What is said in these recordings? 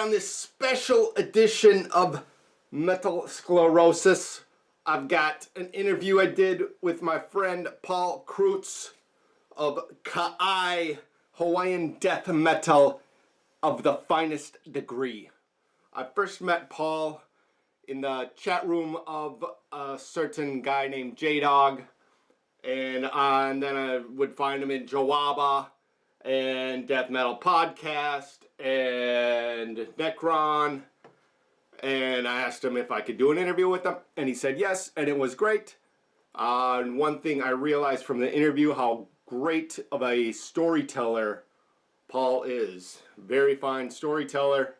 on this special edition of Metal Sclerosis, I've got an interview I did with my friend Paul Kreutz of Kai Hawaiian Death Metal of the finest degree. I first met Paul in the chat room of a certain guy named J-Dog, and then I would find him in Jawaba and Death Metal Podcast and Necron, and I asked him if I could do an interview with him, and he said yes, and it was great. And one thing I realized from the interview, how great of a storyteller Paul is. Very fine storyteller.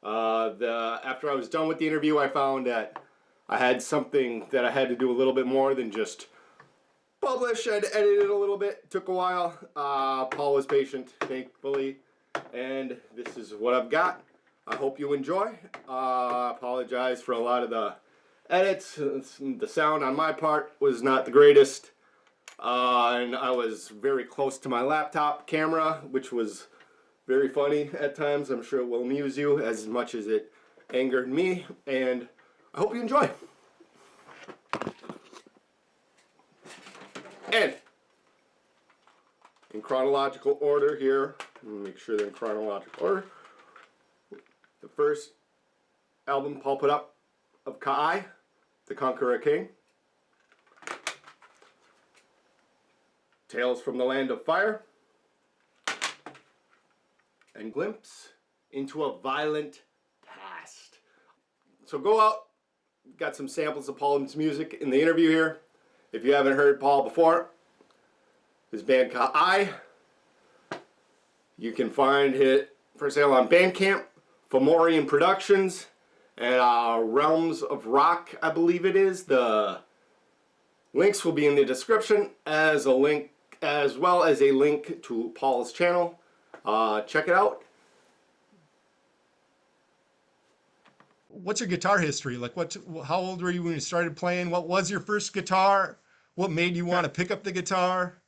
After I was done with the interview, I found that I had something that I had to do a little bit more than just publish. I'd edited a little bit. It took a while. Paul was patient, thankfully. And this is what I've got. I hope you enjoy. Apologize for a lot of the edits. The sound on my part was not the greatest. And I was very close to my laptop camera, which was very funny at times. I'm sure it will amuse you as much as it angered me. And I hope you enjoy. And in chronological order here, make sure they're in chronological order. The first album Paul put up of Kai, the Conqueror King. Tales from the Land of Fire. And Glimpse into a Violent Past. So go out, got some samples of Paul's music in the interview here. If you haven't heard Paul before, his band Kai, you can find it for sale on Bandcamp, Fomorian Productions, and Realms of Rock, I believe it is. The links will be in the description as well as a link to Paul's channel. Check it out. What's your guitar history? Like, how old were you when you started playing? What was your first guitar? What made you want to pick up the guitar?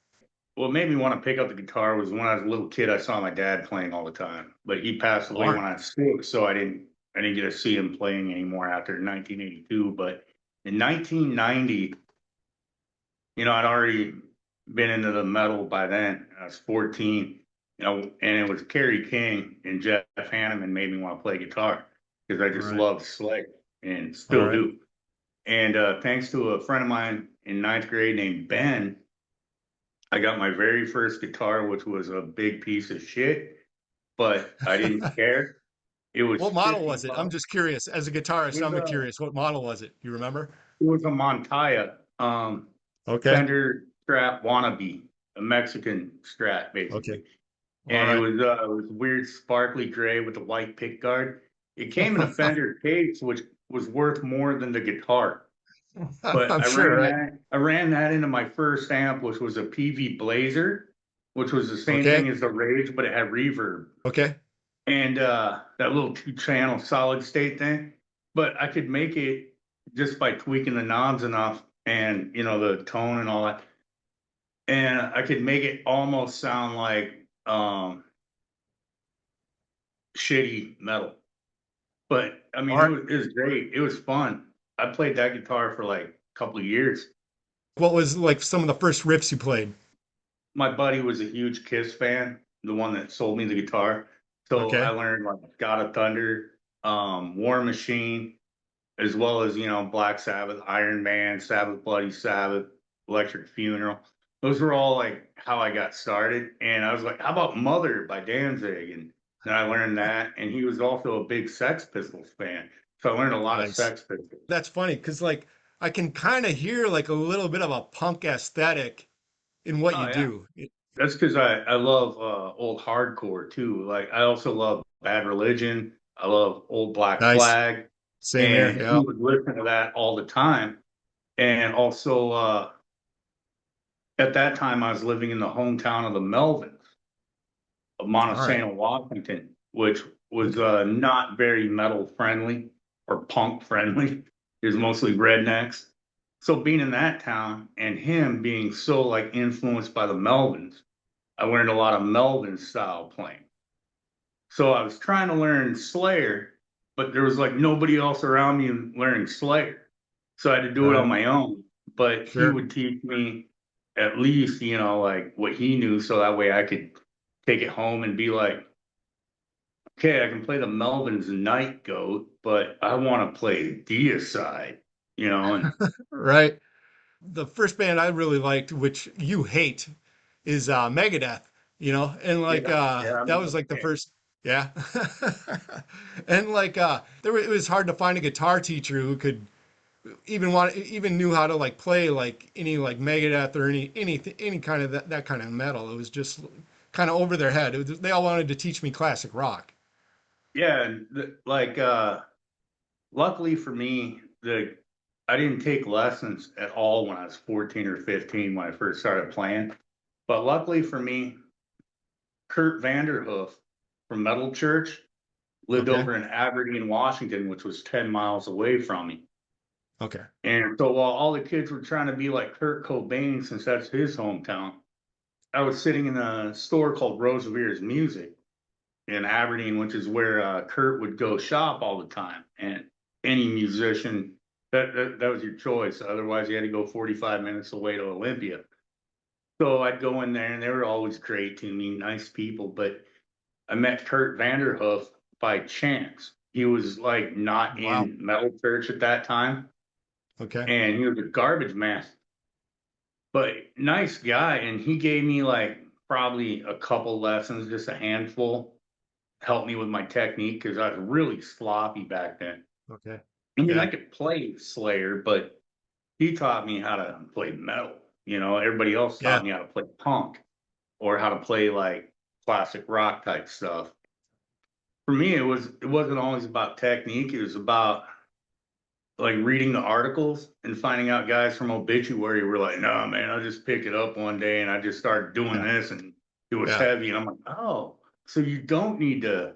What made me want to pick up the guitar was when I was a little kid, I saw my dad playing all the time, but he passed away when I was 6, so I didn't get to see him playing anymore after 1982. But in 1990, I'd already been into the metal by then. I was 14, and it was Kerry King and Jeff Hanneman made me want to play guitar because I just loved Slick and still do. And thanks to a friend of mine in 9th grade named Ben, I got my very first guitar, which was a big piece of shit, but I didn't care. It was What model was it? I'm just curious. As a guitarist, I'm curious. What model was it? You remember? It was a Montaya, Fender Strat wannabe, a Mexican Strat, basically. Okay. And it was weird sparkly gray with a white pick guard. It came in a Fender case, which was worth more than the guitar. But I ran that into my first amp, which was a PV Blazer, which was the same thing as the Rage, but it had reverb. Okay. And that little 2-channel solid state thing. But I could make it just by tweaking the knobs enough and, the tone and all that. And I could make it almost sound like shitty metal. But, I mean, it was great. It was fun. I played that guitar for like a couple of years. What was like some of the first riffs you played? My buddy was a huge Kiss fan, the one that sold me the guitar. So I learned like God of Thunder, War Machine, as well as, Black Sabbath, Iron Man, Sabbath Bloody Sabbath, Electric Funeral. Those were all like how I got started. And I was like, how about Mother by Danzig? And I learned that. And he was also a big Sex Pistols fan. So I learned a lot of Sex Pistols. That's funny because like I can kind of hear like a little bit of a punk aesthetic in what you do. That's because I love old hardcore too. Like I also love Bad Religion. I love Old Black Flag. Same here. And he would listen to that all the time. And also at that time I was living in the hometown of the Melvins of Montesano, Washington, which was not very metal friendly or punk friendly. It was mostly rednecks. So being in that town and him being so like influenced by the Melvins, I learned a lot of Melvin style playing. So I was trying to learn Slayer, but there was like nobody else around me learning Slayer. So I had to do it on Right. my own. But he Sure. would teach me at least, like what he knew, so that way I could take it home and be like, okay, I can play the Melvin's Night Goat, but I want to play Deicide, and Right. The first band I really liked, which you hate, is Megadeth, and yeah, like yeah, I'm that a was like the fan. first, yeah. And like it was hard to find a guitar teacher who could even knew how to like play like any like Megadeth or any kind of that kind of metal. It was just kind of over their head. They all wanted to teach me classic rock. Yeah, and luckily for me, I didn't take lessons at all when I was 14 or 15 when I first started playing. But luckily for me, Kurt Vanderhoof from Metal Church lived Okay. over in Aberdeen, Washington, which was 10 miles away from me. Okay. And so while all the kids were trying to be like Kurt Cobain, since that's his hometown, I was sitting in a store called Rosevere's Music in Aberdeen, which is where Kurt would go shop all the time. And any musician, that was your choice. Otherwise, you had to go 45 minutes away to Olympia. So I'd go in there, and they were always great to me, nice people. But I met Kurt Vanderhoof by chance. He was like not Wow. in metal church at that time, Okay. and he was a garbage man, but nice guy. And he gave me like probably a couple lessons, just a handful, helped me with my technique because I was really sloppy back then. Okay. I mean, I Yeah. could play Slayer, but he taught me how to play metal. Everybody else Yeah. taught me how to play punk or how to play like classic rock type stuff. For me, it wasn't always about technique. It was about like reading the articles and finding out guys from Obituary were like, "No, man, I just picked it up one day and I just started doing Yeah. this and it was Yeah. heavy." And I'm like, "Oh, so you don't Yeah.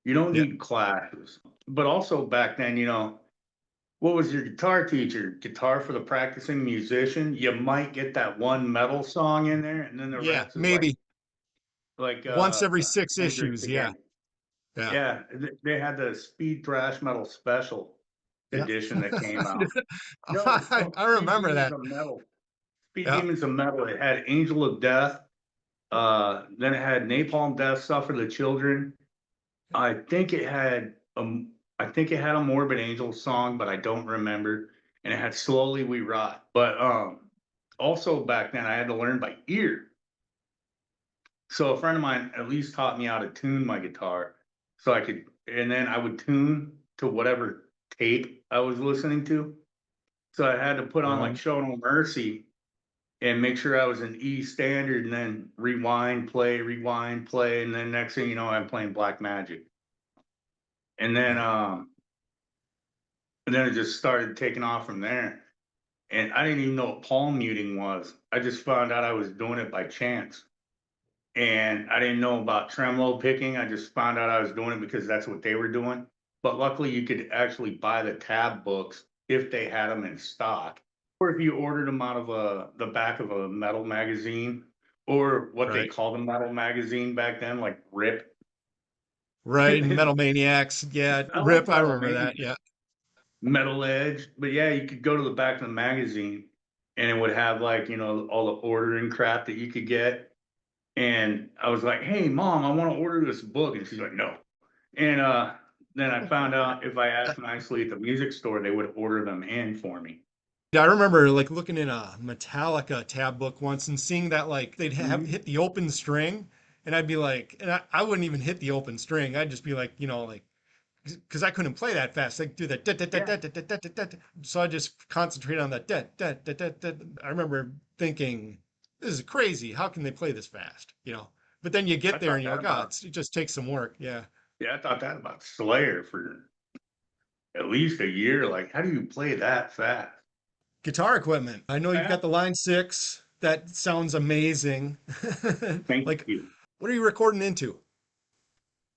need classes." But also back then, what was your guitar teacher? Guitar for the practicing musician? You might get that one metal song in there, and then the Yeah. rest is Maybe like once every six Hendrix issues. Yeah. again. Yeah. Yeah, they had the speed thrash metal special Yeah. edition that came out. No, it was called I Speed remember Demons that. of Metal. Speed Yeah. Demons of Metal. It had Angel of Death. Then it had Napalm Death, Suffer the Children. I think it had a Morbid Angel song, but I don't remember. And it had Slowly We Rot. But also back then I had to learn by ear. So a friend of mine at least taught me how to tune my guitar. So I could, and then I would tune to whatever tape I was listening to. So I had to put on like Right. Show No Mercy and make sure I was in E standard and then rewind, play. And then next thing you know, I'm playing Black Magic. And then, Right. um, and then it just started taking off from there. And I didn't even know what palm muting was. I just found out I was doing it by chance. And I didn't know about tremolo picking. I just found out I was doing it because that's what they were doing. But luckily, you could actually buy the tab books if they had them in stock, or if you ordered them out of the back of a metal magazine, or what they Right. called a metal magazine back then, like Rip. Right. I Metal Maniacs. Yeah. like Rip. I Metal remember that. Mania, Yeah. Metal Edge, but yeah, you could go to the back of the magazine, and it would have like all the ordering crap that you could get. And I was like, "Hey, mom, I want to order this book," and she's like, "No." And then I found out if I asked nicely at the music store, they would order them in for me. Yeah, I remember like looking in a Metallica tab book once and seeing that like they'd have Mhm. hit the open string, and I'd be like, and I wouldn't even hit the open string. I'd just be like, like, because I couldn't play that fast. Like do that. Yeah, So I just concentrate on that. I remember thinking, this is crazy. How can they play this fast? But then you I get there thought and you're that like, about it just takes some work. Yeah. yeah, I thought that about Slayer for at least a year. Like, how do you play that fast? Guitar equipment. I know you've Yeah, got the Line 6. That sounds amazing. thank Like, you. what are you recording into?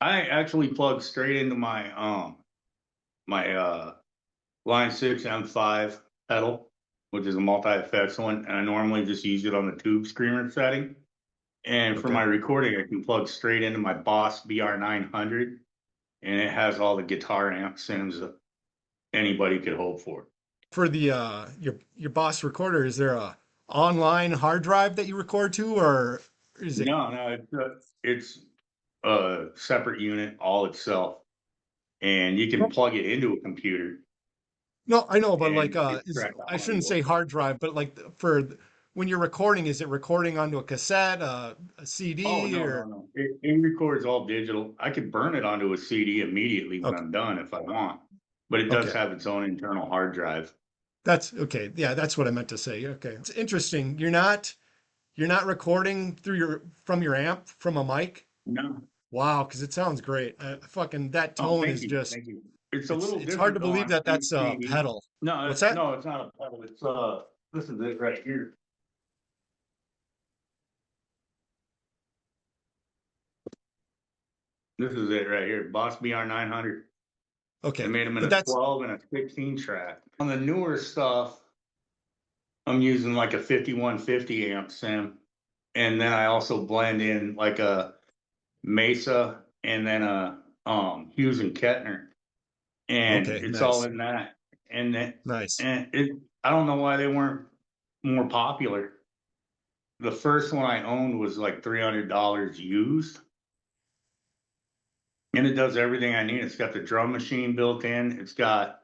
I actually plugged straight into my Line 6 M5 pedal, which is a multi effects one, and I normally just use it on the tube screamer setting. And for Okay. my recording, I can plug straight into my Boss BR900, and it has all the guitar amp sims that anybody could hope for. For the your Boss recorder, is there a online hard drive that you record to, or is it? No, it's a separate unit all itself, and you can No, plug it into a computer, no, I know, but like, and it is tracks the I shouldn't audio. say hard drive, but like when you're recording, is it recording onto a cassette, a Oh, CD, no, no, or no. It records all digital. I could burn it onto a CD immediately when okay, I'm done if I want, but it does okay. have its own internal hard drive. That's okay. Yeah, that's what I meant to say. Okay. It's interesting. You're not recording through your from your amp from a mic? No. Wow, because it sounds great. Fucking that Oh, tone thank is you. just Thank you. It's a it's little it's hard different to though believe on that each that's a CD. pedal. No, What's that? no, it's not a pedal. It's this is it right here. This is it right here. Boss BR900. I Okay. made them in But a that's 12 and a 16 track. On the newer stuff, I'm using like a 5150 amp sim. And then I also blend in like a Mesa and then a Hughes and Kettner. And okay, it's all nice. in that. And that Nice. and it I don't know why they weren't more popular. The first one I owned was like $300 used. And it does everything I need. It's got the drum machine built in. It's got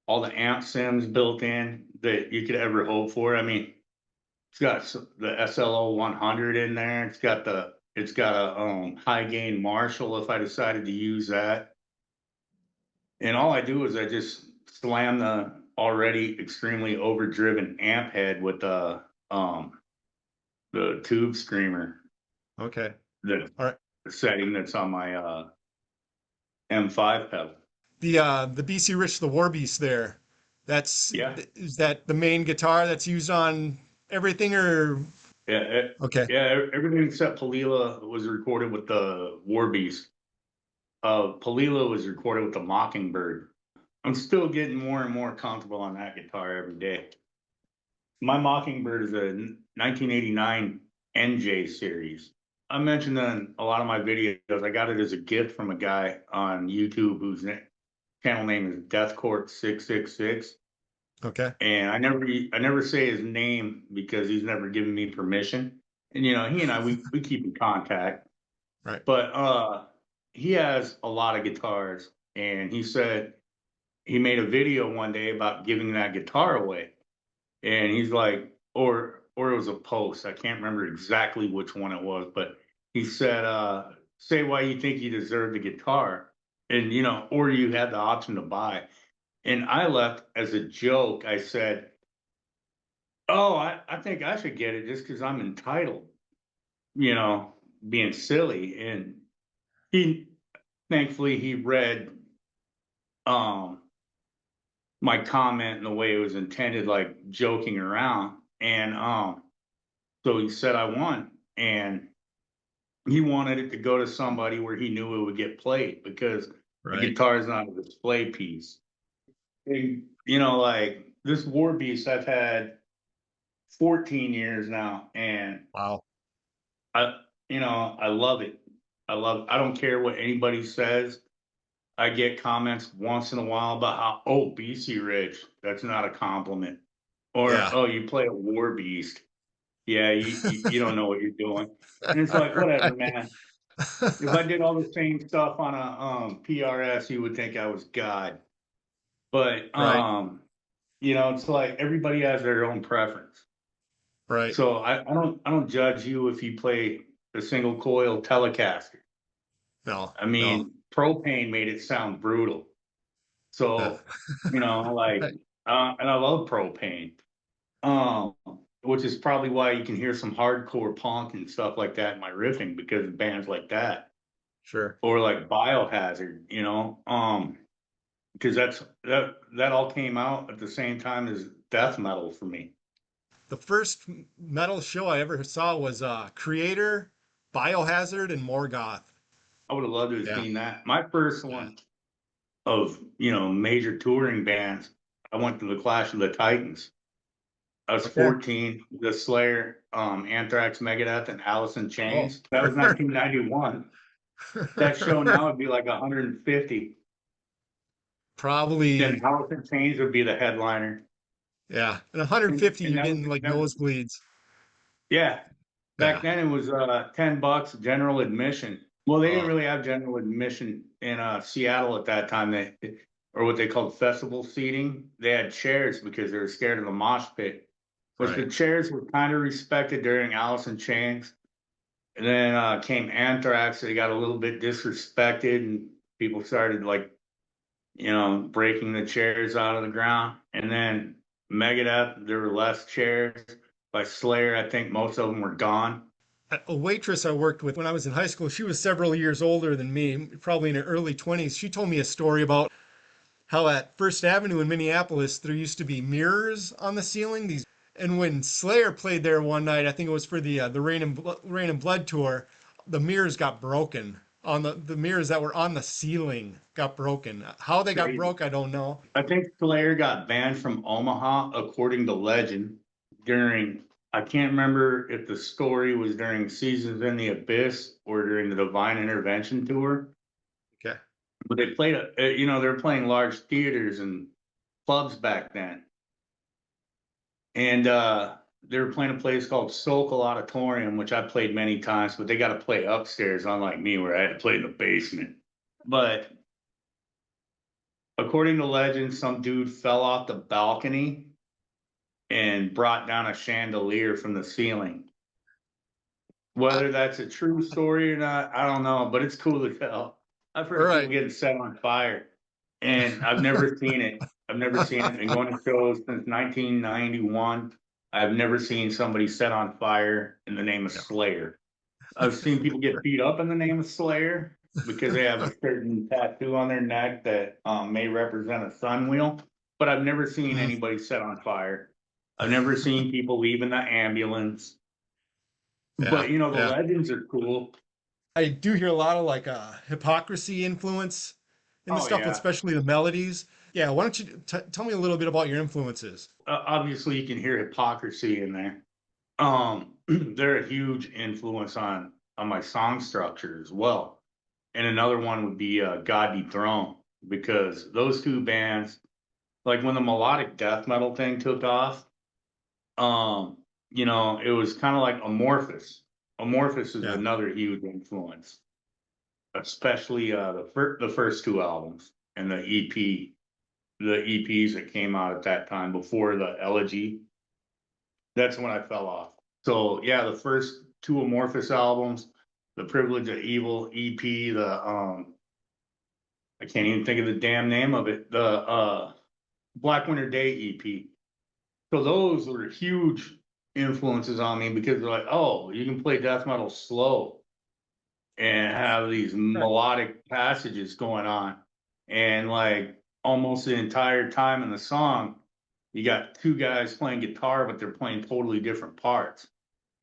all the amp sims built in that you could ever hope for. I mean, it's got the SLO 100 in there. It's got a high gain Marshall if I decided to use that. And all I do is I just slam the already extremely overdriven amp head with the tube screamer, Okay. the All right. setting that's on my M5 pedal. The BC Rich the War Beast there. Yeah. Is that the main guitar that's used on everything, or Yeah, okay. everything except Palila was recorded with the War Beast. Palila was recorded with the Mockingbird. I'm still getting more and more comfortable on that guitar every day. My Mockingbird is a 1989 NJ series. I mentioned in a lot of my videos, I got it as a gift from a guy on YouTube whose channel name is Deathcourt666. Okay. And I never say his name because he's never given me permission. And he and I we keep in contact. Right. But he has a lot of guitars, and he said he made a video one day about giving that guitar away. And he's like, or it was a post. I can't remember exactly which one it was, but he said, say why you think you deserve the guitar. And or you had the option to buy. And I left as a joke. I said, oh, I think I should get it just because I'm entitled, you know, being silly. And he, thankfully, he read um, my comment in the way it was intended, like joking around. And so he said I won. And he wanted it to go to somebody where he knew it would get played because the Right. guitar is not a display piece. And, like this War Beast I've had 14 years now. And Wow. I, I love it. I don't care what anybody says. I get comments once in a while about how, oh, BC Rich, that's not a compliment. Or, Yeah. oh, you play a war beast. Yeah, you don't know what you're doing. And it's like, whatever, Right. man. If I did all the same stuff on a PRS, you would think I was God. But Right. it's like everybody has their own preference. Right. So I don't judge you if you play a single coil Telecaster. No. I No. mean, propane made it sound brutal. Uh, So, like, right. and I love propane, um, which is probably why you can hear some hardcore punk and stuff like that in my riffing because of bands like that, Sure. or like Biohazard, because that all came out at the same time as death metal for me. The first metal show I ever saw was Creator, Biohazard, and Morgoth. I would have loved to have Yeah. seen that. My first Yeah. one of major touring bands, I went to the Clash of the Titans. I was 14. The Slayer, Anthrax, Megadeth, and Alice in Chains. That was 1991. That show now would be like 150. Probably. Then Alice in Chains would be the headliner. Yeah. And 150, And you're that was getting like that was nosebleeds. yeah. Back Yeah. then it was $10 general admission. Well, they didn't Oh, really have general admission in Seattle at that time. Or what they called festival seating. They had chairs because they were scared of the mosh pit. But the right. chairs were kind of respected during Alice in Chains. And then came Anthrax. They got a little bit disrespected, and people started like, breaking the chairs out of the ground. And then Megadeth, there were less chairs. By Slayer, I think most of them were gone. A waitress I worked with when I was in high school, she was several years older than me, probably in her early 20s. She told me a story about how at First Avenue in Minneapolis, there used to be mirrors on the ceiling. And when Slayer played there one night, I think it was for the Rain and Blood tour, the mirrors got broken. On the mirrors that were on the ceiling got broken. How they got Crazy. broke, I don't know. I think Slayer got banned from Omaha, according to legend, I can't remember if the story was during Seasons in the Abyss or during the Divine Intervention tour. Okay. But they played, they were playing large theaters and clubs back then. And they were playing a place called Sokol Auditorium, which I played many times, but they got to play upstairs, unlike me, where I had to play in the basement. But according to legend, some dude fell off the balcony and brought down a chandelier from the ceiling. Whether that's a true story or not, I don't know, but it's cool to tell. I've heard people getting set on fire, and I've never seen it. I've never seen it. Been going to shows since 1991. I've never seen somebody set on fire in the name of Slayer. I've seen people get beat up in the name of Slayer because they have a certain tattoo on their neck that may represent a sun wheel, but I've never seen anybody set on fire. I've never seen people leaving the ambulance. Yeah, but the legends are cool. I do hear a lot of like hypocrisy influence in the stuff, especially the melodies. Yeah, why don't you tell me a little bit about your influences? Obviously, you can hear hypocrisy in there. They're a huge influence on my song structure as well. And another one would be God Dethroned, because those two bands, like when the melodic death metal thing took off, it was kind of like Amorphous. Amorphous is another huge influence, especially the first two albums and the EPs that came out at that time before the Elegy. That's when I fell off. So yeah, the first two Amorphous albums, the Privilege of Evil EP, I can't even think of the damn name of it, the Black Winter Day EP. So those were huge influences on me, because they're like, oh, you can play death metal slow and have these melodic passages going on, and like almost the entire time in the song you got two guys playing guitar, but they're playing totally different parts.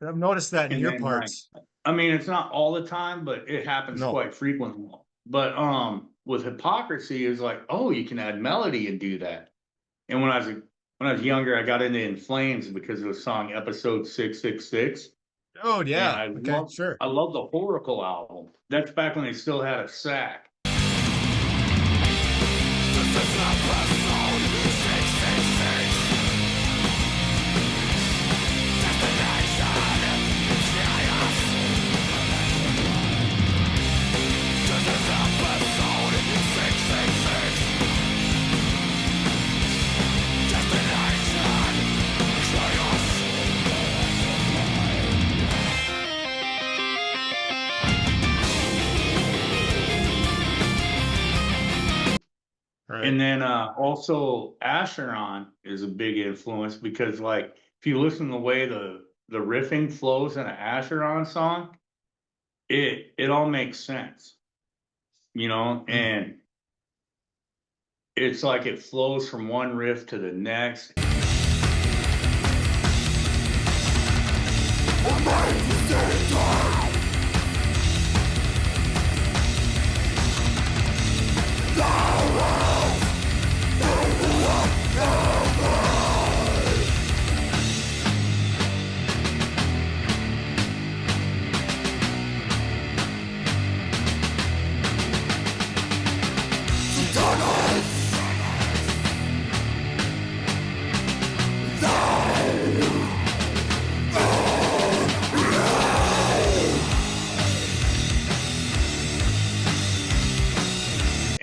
I've noticed that in your parts. It's not all the time, but it happens quite frequently. But with hypocrisy, is like, oh, you can add melody and do that. And when I was younger, I got into In Flames because of the song Episode 666. Oh yeah, I love the Oracle album. That's back when they still had a sack. And then also Asheron is a big influence, because like if you listen to the way the riffing flows in an Asheron song, it all makes sense, and it's like it flows from one riff to the next.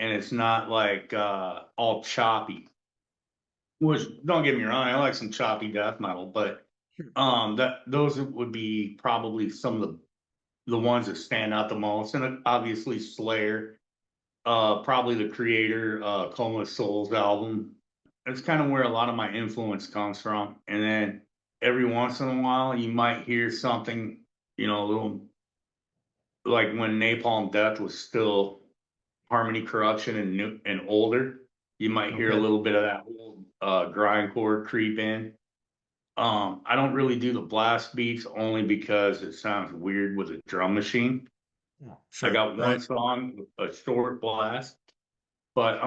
and it's not like all choppy. Which, don't get me wrong, I like some choppy death metal, but that those would be probably some of the ones that stand out the most. And obviously Slayer, probably the Creator, Coma of Souls album. That's kind of where a lot of my influence comes from. And then every once in a while, you might hear something, a little like when Napalm Death was still Harmony Corruption and new and older. You might hear a Okay. little bit of that old grindcore creep in. I don't really do the blast beats only because it sounds weird with a drum machine. I Sure. got one Right. song, a short blast, but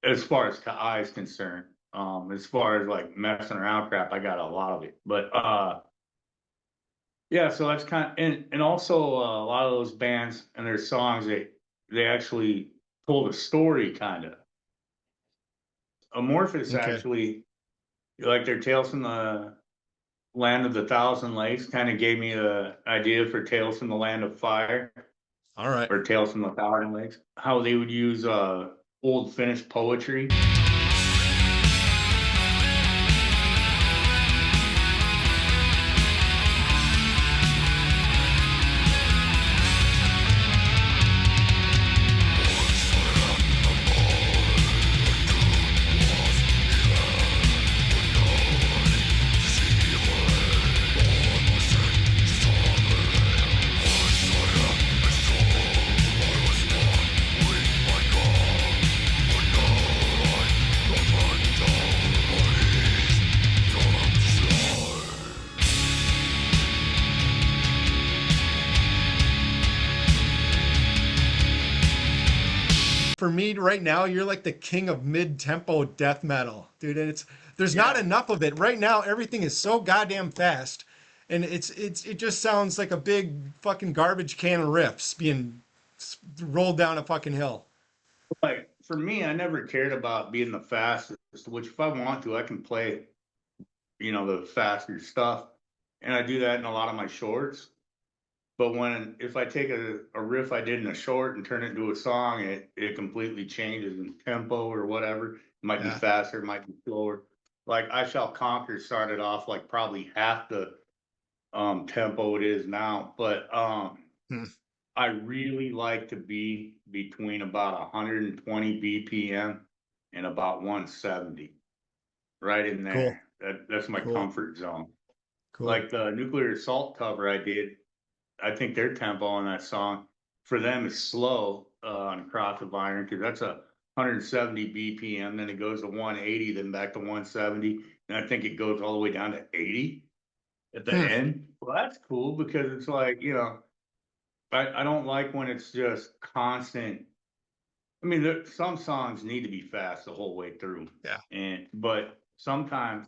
as far as Kai is concerned, as far as like messing around crap, I got a lot of it. But yeah, so that's kind of, and also a lot of those bands and their songs, they actually told a story kind of. Amorphous Okay. actually, like their Tales from the Land of the Thousand Lakes, kind of gave me the idea for Tales from the Land of Fire All right. or Tales from the Thousand Lakes. How they would use old Finnish poetry. For me right now, you're like the king of mid-tempo death metal, dude. And there's not Yeah, enough of it right now. Everything is so goddamn fast, and it just sounds like a big fucking garbage can of riffs being rolled down a fucking hill. like for me, I never cared about being the fastest, which if I want to, I can play, the faster stuff. And I do that in a lot of my shorts. But if I take a riff I did in a short and turn it into a song, it completely changes in tempo or whatever. It might be Yeah. faster, it might be slower. Like I Shall Conquer started off like probably half the tempo it is now. But Hmm. I really like to be between about 120 BPM and about 170. Right in Cool. there. That's my Cool. comfort zone. Cool. Like the Nuclear Assault cover I did, I think their tempo on that song for them is slow on Cross of Iron because that's a 170 BPM, then it goes to 180, then back to 170, and I think it goes all the way down to 80 at the Hmm. end. Well, that's cool because it's like, I don't like when it's just constant. I mean, some songs need to be fast the whole way through, Yeah. but sometimes,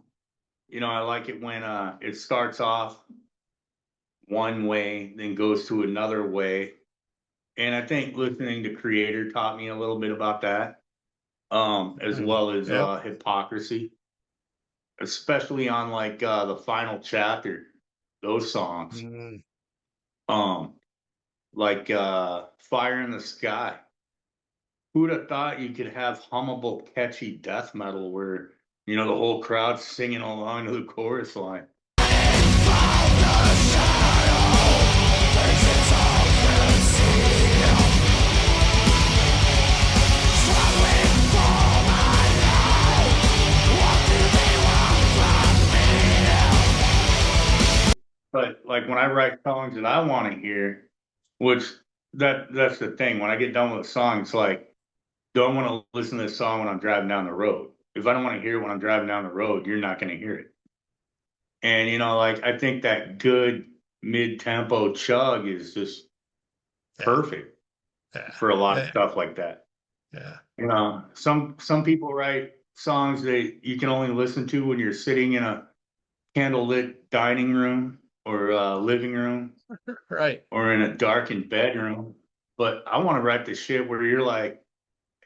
I like it when it starts off one way, then goes to another way. And I think listening to Creator taught me a little bit about that, as Mm. well as Yep. Hypocrisy, especially on like the final chapter, those songs. Mm. Um, like Fire in the Sky. Who'd have thought you could have hummable, catchy death metal where, the whole crowd's singing along to the chorus line? But like when I write songs that I want to hear, which that's the thing. When I get done with a song, it's like, do I want to listen to this song when I'm driving down the road? If I don't want to hear it when I'm driving down the road, you're not going to hear it. And like I think that good mid-tempo chug is just Yeah. perfect Yeah. for a lot of Yeah. stuff like that. Yeah. Some people write songs that you can only listen to when you're sitting in a candlelit dining room or living room Right. or in a darkened bedroom. But I want to write the shit where you're like,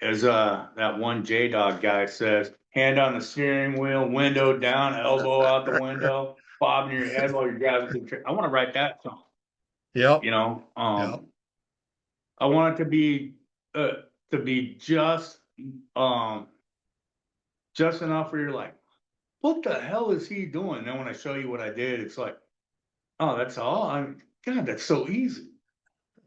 as that one J Dog guy says, hand on the steering wheel, window down, elbow out the window, bobbing your head while you're driving. I want to write that song. Yep. You know, Yep. I want it to be to be just enough where you're like, what the hell is he doing? And then when I show you what I did, it's like, oh, that's all. God, that's so easy.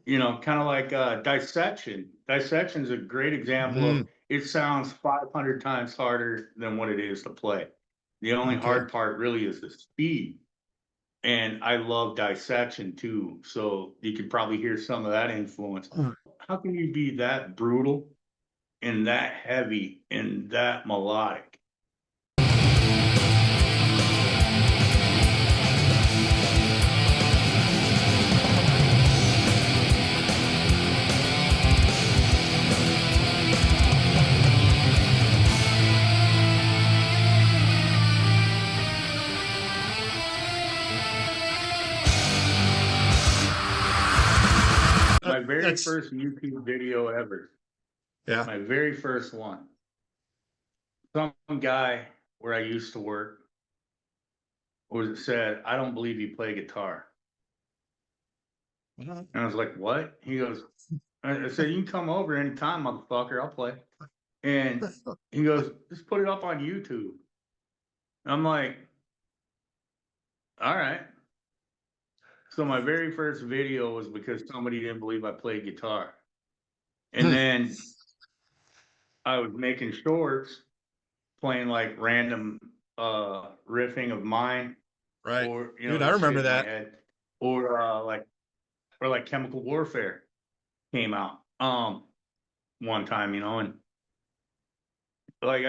Kind of like dissection. Dissection is a great example of Mm, it sounds 500 times harder than what it is to play. The only okay. hard part really is the speed. And I love dissection too. So you could probably hear some of that influence. How can you be that brutal and that heavy and that melodic? My very That's first YouTube video ever, yeah. my very first one, some guy where I used to work was said, I don't believe you play guitar. Mhm. And I was like, what? He goes, I said, you can come over anytime, motherfucker, I'll play. And he goes, just put it up on YouTube. I'm like, all right. So my very first video was because somebody didn't believe I played guitar. And Hmm. then I was making shorts, playing like random riffing of mine, Right. or Dude, I just shit remember in my that. head, or like Chemical Warfare came out one time, and like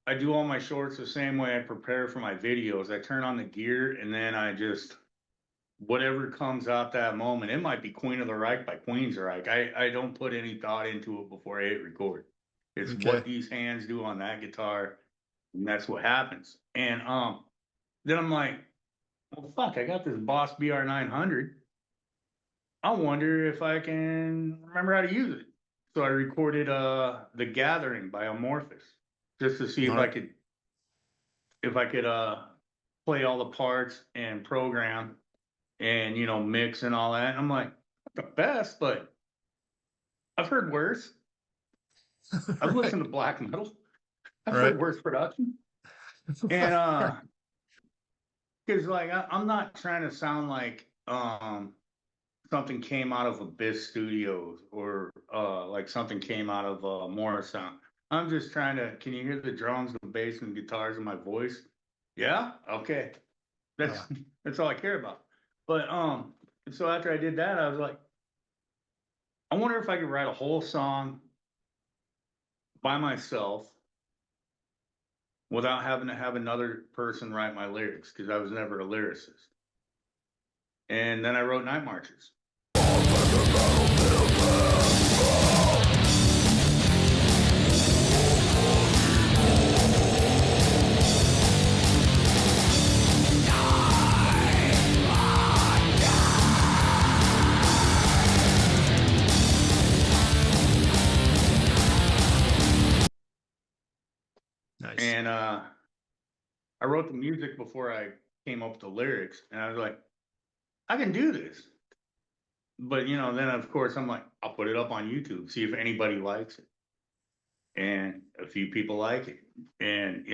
I do all my shorts the same way I prepare for my videos. I turn on the gear and then I just whatever comes out that moment. It might be Queen of the Reich by Queensryche. I don't put any thought into it before I hit record. It's Okay. what these hands do on that guitar, and that's what happens. And then I'm like, well, fuck, I got this Boss BR 900. I wonder if I can remember how to use it. So I recorded The Gathering by Amorphous just to see All right. if I could play all the parts and program and mix and all that. And I'm like, not the best, but I've heard worse. I've Right. listened to black metal. I've Right. heard worse production. And Right. because like I'm not trying to sound like something came out of Abyss Studios or like something came out of Morrisound. I'm just trying to. Can you hear the drums, the bass, and guitars in my voice? Yeah. Okay. That's Uh, that's all I care about. But so after I did that, I was like, I wonder if I could write a whole song by myself without having to have another person write my lyrics because I was never a lyricist. And then I wrote Night Marches. nice. And I wrote the music before I came up with the lyrics. And I was like, I can do this. But, then of course I'm like, I'll put it up on YouTube, see if anybody likes it. And a few people like it. And,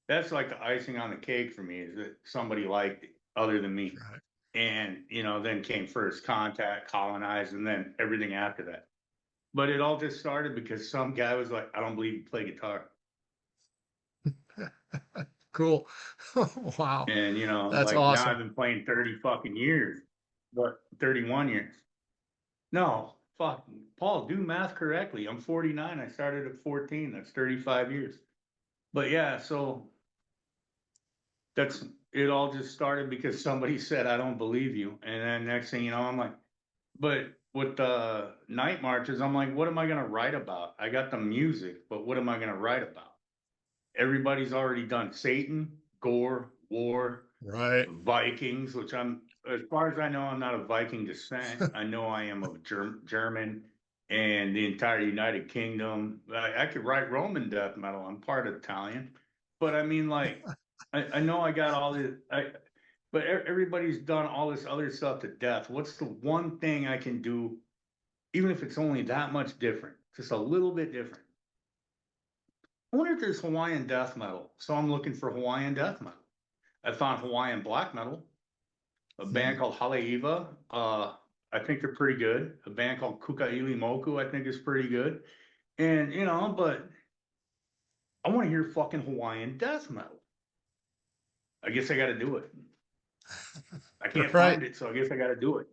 that's like the icing on the cake for me is that somebody liked it other than me. Right. And, then came First Contact, Colonize, and then everything after that. But it all just started because some guy was like, I don't believe you play guitar. Cool. Wow. And, That's like now awesome. I've been playing 30 fucking years, but 31 years. No, fuck, Paul, do math correctly. I'm 49. I started at 14. That's 35 years. But yeah, so that's it all just started because somebody said, I don't believe you. And then next thing you know, I'm like, but with the night marches, I'm like, what am I going to write about? I got the music, but what am I going to write about? Everybody's already done Satan, gore, war, Right. Vikings, which as far as I know, I'm not of Viking descent. I know I am of German and the entire United Kingdom. I could write Roman death metal. I'm part Italian. But I mean, like, I know I got all this. But everybody's done all this other stuff to death. What's the one thing I can do even if it's only that much different, just a little bit different. I wonder if there's Hawaiian death metal. So I'm looking for Hawaiian death metal. I found Hawaiian black metal, a band called Haleiwa. I think they're pretty good. A band called Kukaili Moku, I think is pretty good. And but I want to hear fucking Hawaiian death metal. I guess I got to do it. I can't Right. find it, so I guess I got to do it.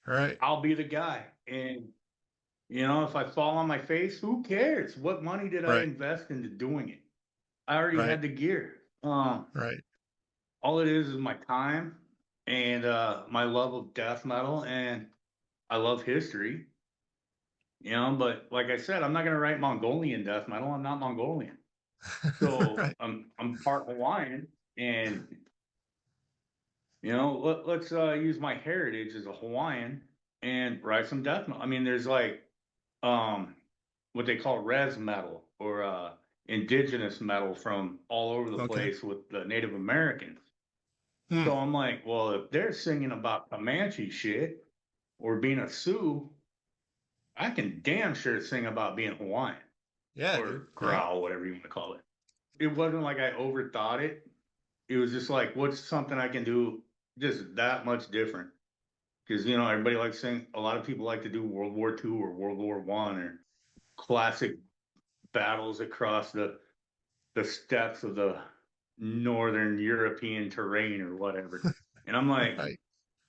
Right. I'll be the guy. And if I fall on my face, who cares? What money did I Right. invest into doing it? I already Right. had the gear. Right. All it is my time and my love of death metal, and I love history. But like I said, I'm not gonna write Mongolian death metal. I'm not Mongolian. So Right. I'm part Hawaiian, and let's use my heritage as a Hawaiian and write some death metal. I mean, there's like what they call res metal or indigenous metal from all over the Okay. place with the Native Americans. Hmm. So I'm like, well, if they're singing about Comanche shit or being a Sioux, I can damn sure sing about being Hawaiian Yeah, dude. or Yeah. growl, whatever you want to call it. It wasn't like I overthought it. It was just like, what's something I can do just that much different? Because everybody likes saying, a lot of people like to do World War II or World War One or classic battles across the steppes of the northern European terrain or whatever. And I'm like, Right.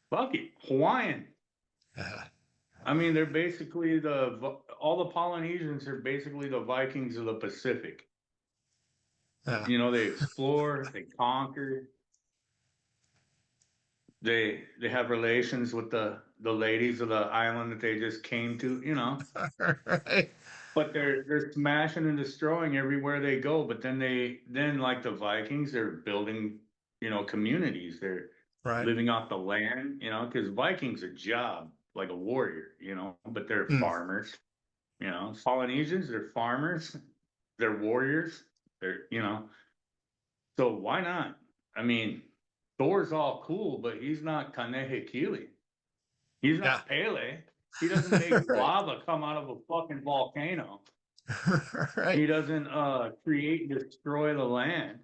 fuck it, Hawaiian. Yeah. I mean, they're basically all the Polynesians are basically the Vikings of the Pacific. Yeah. They explore, they conquer, they have relations with the ladies of the island that they just came to. Right. But they're smashing and destroying everywhere they go. But then like the Vikings, they're building, communities. They're Right. living off the land, because Vikings are job like a warrior, but they're Hmm. farmers. Polynesians, they're farmers, they're warriors, so why not? I mean, Thor's all cool, but he's not Kanehekili. He's Yeah. not Pele. He doesn't make Right. lava come out of a fucking volcano. Right. He doesn't create and destroy the land.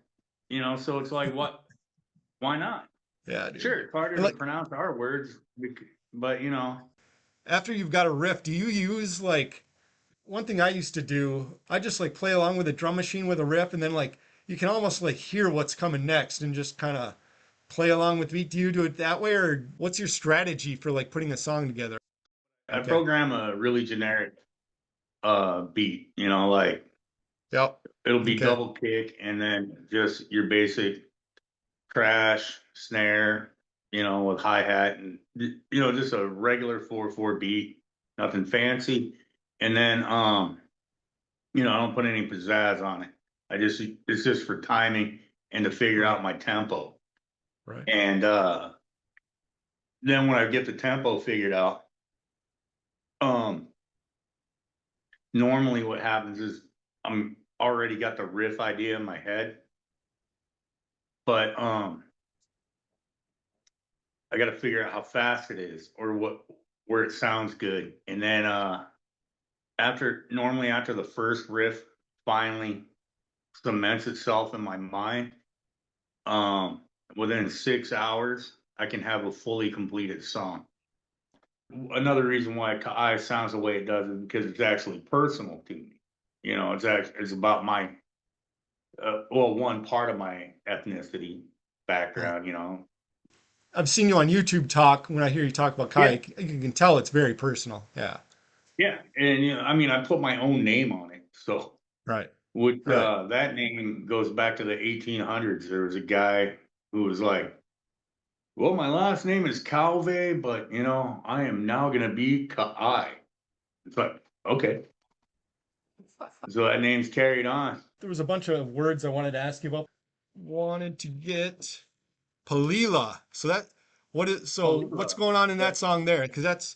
So it's like, what? Why not? Yeah, dude. Sure, it's harder And to like pronounce our words, but after you've got a riff, do you use like one thing I used to do? I just like play along with a drum machine with a riff, and then like you can almost like hear what's coming next and just kind of play along with beat. Do you do it that way, or what's your strategy for like putting a song together? I Okay. program a really generic beat, like Yep. it'll be Okay. double kick and then just your basic crash, snare, with hi-hat and just a regular 4/4 beat, nothing fancy. And then I don't put any pizzazz on it. It's just for timing and to figure Right. out my tempo. Right. And then when I get the tempo figured out, um normally what happens is I'm already got the riff idea in my head, but I got to figure out how fast it is or where it sounds good. And then after the first riff finally cements itself in my mind, um within 6 hours I can have a fully completed song. Another reason why Kai sounds the way it does is because it's actually personal to me. It's about my one part of my ethnicity Yeah. background. I've seen you on YouTube talk. When I hear you talk about Yeah, kayak, you can tell it's very personal. Yeah. yeah, and I mean, I put my own name on it, so Right. which Right. that name goes back to the 1800s. There was a guy who was like, "Well, my last name is Calve, but I am now gonna be Kai." It's like, okay, so that name's carried on. There was a bunch of words I wanted to ask you about. Wanted to get Palila. What's Palula. going on in Yeah, that song there? Because that's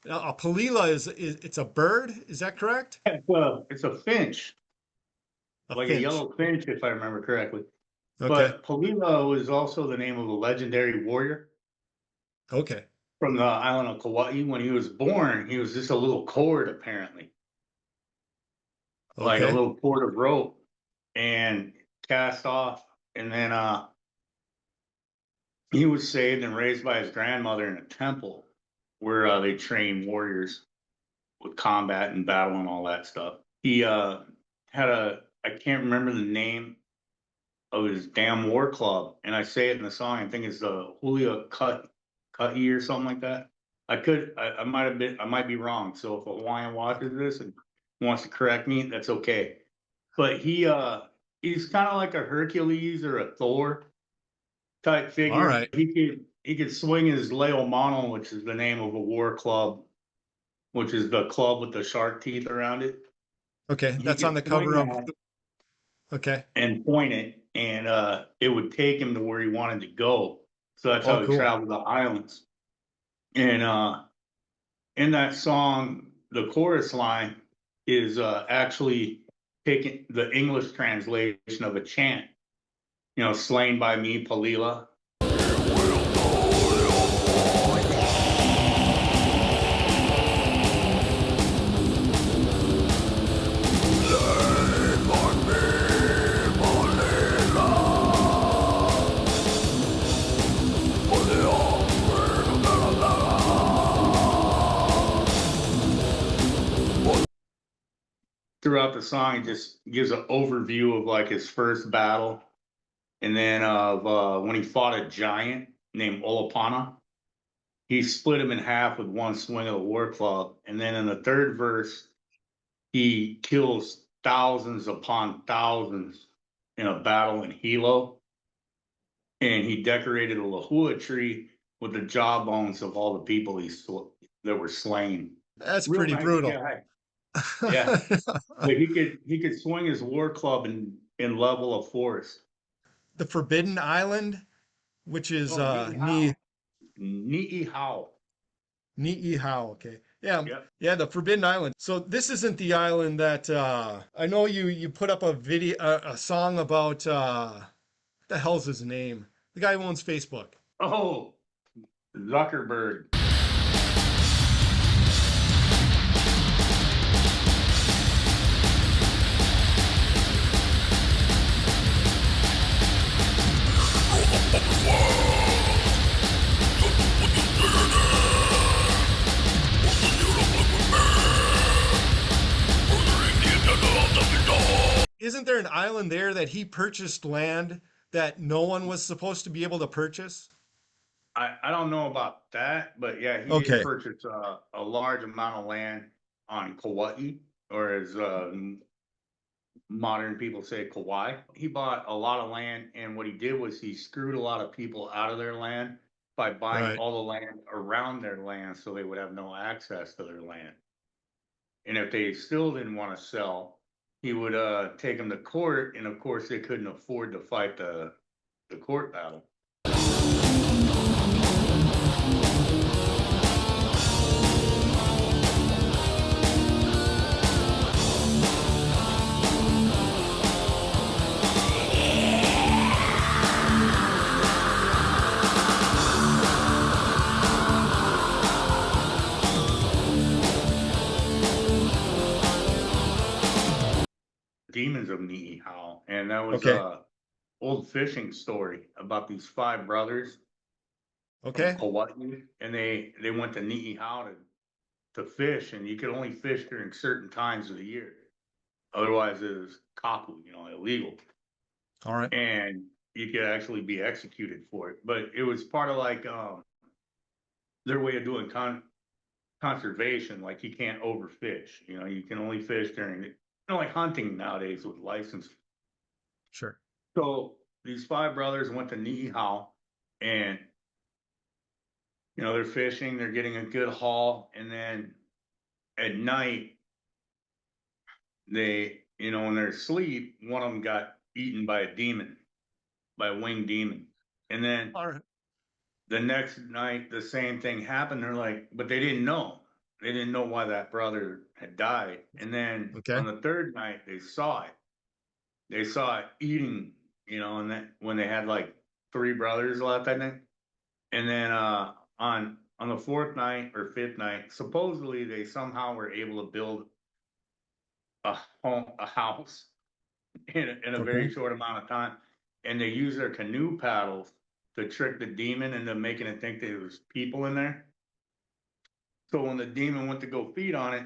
a Palila is it's a bird. Is that correct? it's a finch, A like a finch. yellow finch, if I remember correctly. Okay. But Palila was also the name of a legendary warrior. Okay. from the island of Kauai. When he was born, he was just a little cord, apparently, like a Okay. little cord of rope, and cast off. And then he was saved and raised by his grandmother in a temple where they train warriors with combat and battle and all that stuff. He had I can't remember the name of his damn war club, and I say it in the song. I think it's the Julia Cutty or something like that. I might have been, I might be wrong. So if a Hawaiian watches this and wants to correct me, that's okay. But he's kind of like a Hercules or a Thor type All figure. right. He could swing his leo mono, which is the name of a war club, which is the club with the shark teeth around it. Okay. He That's on could the swing cover of. that Okay. and point it, and it would take him to where he wanted to go. So that's Oh, how he cool. traveled the islands. And in that song, the chorus line is actually taking the English translation of a chant. Slain by me, Palila. Throughout the song, it just gives an overview of like his first battle, and then of when he fought a giant named Olopana. He split him in half with one swing of the war club, and then in the third verse, he kills thousands upon thousands in a battle in Hilo, and he decorated a lahua tree with the jawbones of all the people that were slain. That's Real pretty nice brutal. guy. Yeah, but he could swing his war club in level of force. The Forbidden Island, which is Oh, Ni'ihau. Ni'ihau. Okay. Yeah. Yep. Yeah, the Forbidden Island. So this isn't the island that I know you put up a video a song about what the hell's his name? The guy who owns Facebook. Oh, Zuckerberg. Isn't there an island there that he purchased land that no one was supposed to be able to purchase? I don't know about that, but yeah, he did Okay. purchase a large amount of land on Kauai, or as modern people say, Kauai. He bought a lot of land, and what he did was he screwed a lot of people out of their land by buying Right. all the land around their land so they would have no access to their land. And if they still didn't want to sell, he would take them to court, and of course they couldn't afford to fight the court battle. Demons of Ni'ihau, and that was Okay. old fishing story about these five brothers from Okay. Kauai, and they went to Ni'ihau to fish, and you could only fish during certain times of the year. Otherwise, it was kapu, illegal, All right. and you could actually be executed for it. But it was part of like their way of doing conservation. Like you can't overfish. You can only fish during like hunting nowadays with license. Sure. So these five brothers went to Ni'ihau, and they're fishing, they're getting a good haul, and then at night when they're asleep, one of them got eaten by a demon, by a winged demon. And then All right. the next night the same thing happened. They're like, but they didn't know. They didn't know why that brother had died. And then Okay. on the third night they saw it. They saw it eating, and then when they had like three brothers left, I think. And then on on the fourth night or fifth night, supposedly they somehow were able to build a house in a very Okay. short amount of time, and they use their canoe paddles to trick the demon into making it think there was people in there. So when the demon went to go feed on it,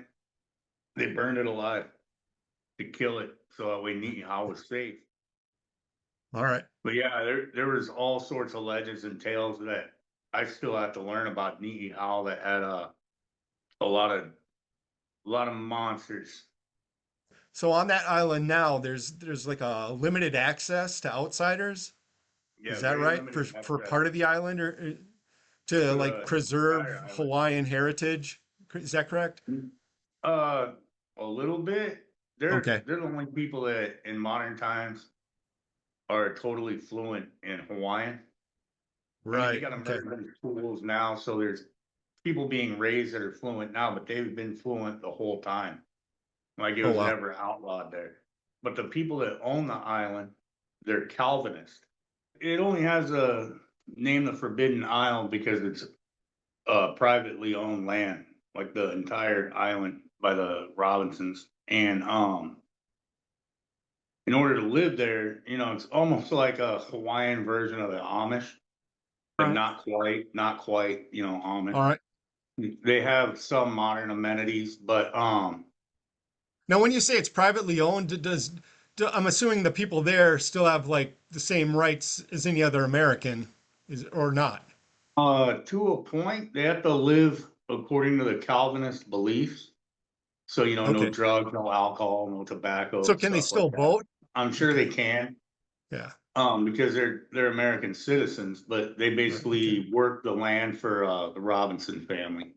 they burned it alive to kill it, so that way Ni'ihau was safe. All right. But yeah, there was all sorts of legends and tales that I still have to learn about Ni'ihau that had a lot of monsters. So on that island now, there's like a limited access to outsiders. Yeah, Is that very right? For limited access part of the island, or to to like the preserve entire island. Hawaiian heritage? Is that correct? Uh, a little bit. Okay. They're the only people that in modern times are totally fluent in Hawaiian. I mean, you Right. got Okay. American schools now, so there's people being raised that are fluent now, but they've been fluent the whole time. Like it Oh was wow. never outlawed there. But the people that own the island, they're Calvinist. It only has a name, the Forbidden Isle, because it's privately owned land, like the entire island by the Robinsons. And in order to live there, it's almost like a Hawaiian version of the Amish, All but right. not quite, Amish. All right. They have some modern amenities, but Now, when you say it's privately owned, I'm assuming the people there still have like the same rights as any other American, or not? to a point, they have to live according to the Calvinist beliefs. So, no Okay. drugs, no alcohol, no tobacco, So can they stuff like still that. vote? I'm sure Okay. they can, Yeah. because they're American citizens, but they Right. Okay. basically work the land for the Robinson family.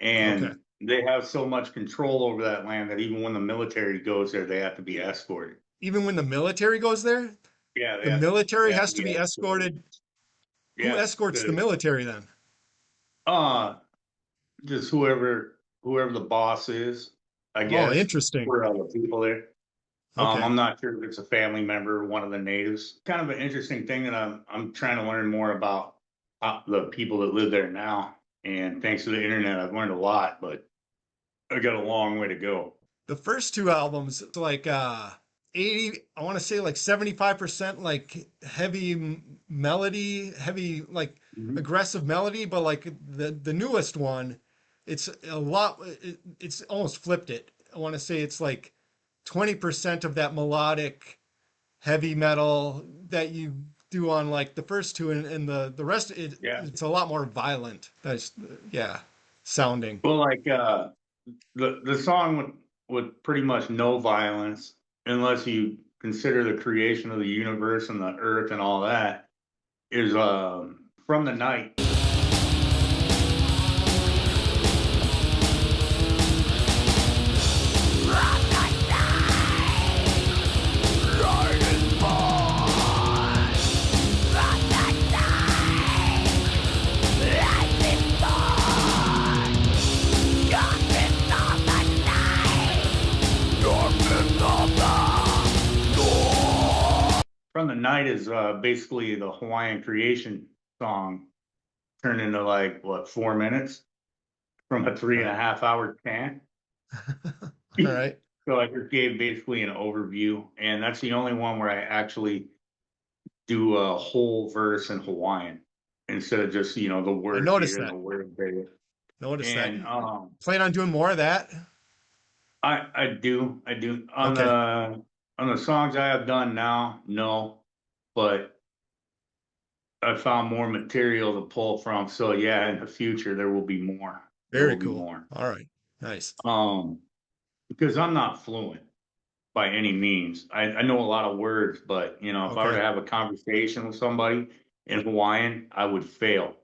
Okay. And they have so much control over that land that even when the military goes there, they have to be escorted. Even when the military goes there, Yeah, the they military have to has to be be escorted. escorted. Who Yeah, escorts the military then? uh, just whoever the boss is, I Oh, guess, interesting. for other people there. Okay. I'm not sure if it's a family member, one of the natives. Kind of an interesting thing that I'm trying to learn more about the people that live there now. And thanks to the internet, I've learned a lot, but I got a long way to go. The first two albums, like 80, I want to say like 75% like melody, heavy like Mhm. aggressive melody, but like the newest one, it's a lot it's almost flipped it. I want to say it's like 20% of that melodic heavy metal that you do on like the first two, and the rest Yeah. it's a lot more violent. That's yeah, sounding. Well, like the song with pretty much no violence, unless you consider the creation of the universe and the earth and all that, is From the Night. From the Night is basically the Hawaiian creation song turned into like what 4 minutes from a 3.5 hour chant. All right. So I just gave basically an overview, and that's the only one where I actually do a whole verse in Hawaiian instead of just the I word noticed here and that. the word there. Noticed that. And Plan on doing more of that? I do on Okay. the songs I have done now, no, but I found more material to pull from. So yeah, in the future there will be more. There Very will be cool. more. All right. Nice. Because I'm not fluent by any means. I know a lot of words, but if I were Okay. to have a conversation with somebody in Hawaiian, I would fail.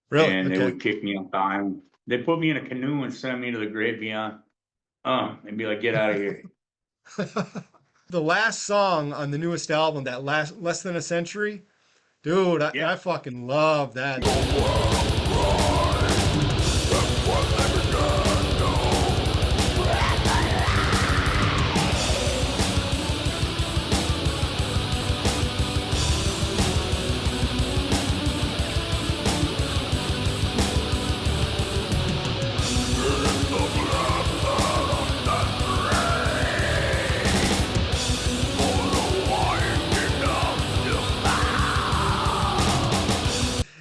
Really? And they Okay. would kick me off the island. They'd put me in a canoe and send me to the great beyond. They'd be like, get out of here. The last song on the newest album, that less than a century, dude, Yeah. I fucking love that.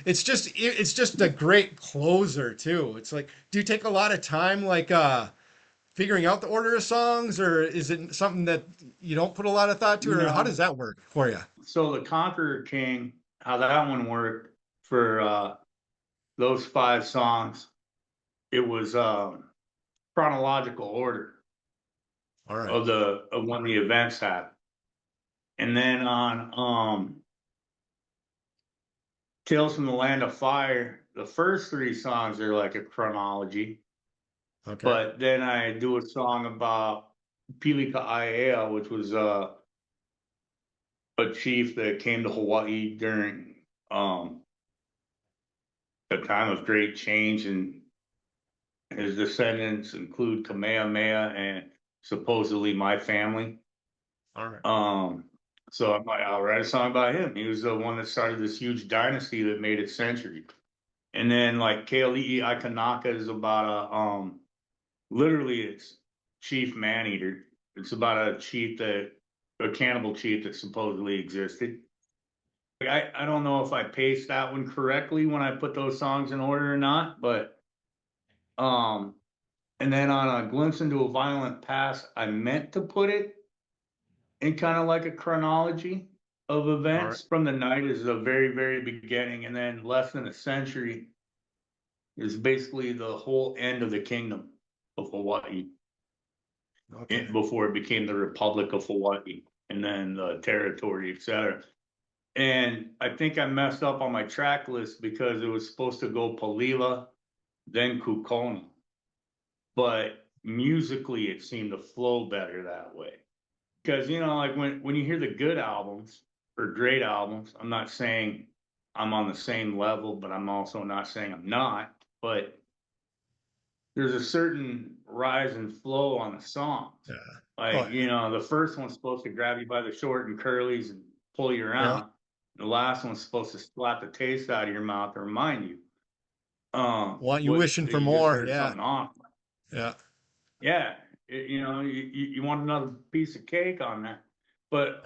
it's just a great closer too. It's like, do you take a lot of time like figuring out the order of songs, or is it something that you don't put a lot of thought to, or how does No. that work for you? So the Conqueror King, how that one worked for those 5 songs, it was chronological order All right. of when the events happened. And then on Tales from the Land of Fire, the first 3 songs are like a chronology. Okay. But then I do a song about Pili Ka'aea, which was a chief that came to Hawaii during a time of great change, and his descendants include Kamehameha and supposedly my family. All right. So I'm like, I'll write a song about him. He was the one that started this huge dynasty that made it century. And then like Keali'i Aikanaka is about literally it's Chief Maneater. It's about a cannibal chief that supposedly existed. I don't know if I paced that one correctly when I put those songs in order or not, but um, and then on a glimpse into a violent past, I meant to put it in kind of like a chronology of All right. events from the night is the very, very beginning, and then less than a century is basically the whole end of the kingdom of Hawaii Okay. before it became the Republic of Hawaii and then the territory, etc. And I think I messed up on my track list because it was supposed to go Palila, then Kukona. But musically, it seemed to flow better that way. Because, like when you hear the good albums or great albums, I'm not saying I'm on the same level, but I'm also not saying I'm not. But there's a certain rise and flow on the songs. Yeah. Like, Oh yeah. the first one's supposed to grab you by the short and curlies and pull you Yeah. around. The last one's supposed to slap the taste out of your mouth and remind you Want you what wishing that for you just more? heard Yeah. something off. Yeah. Yeah, you want another piece of cake on that, but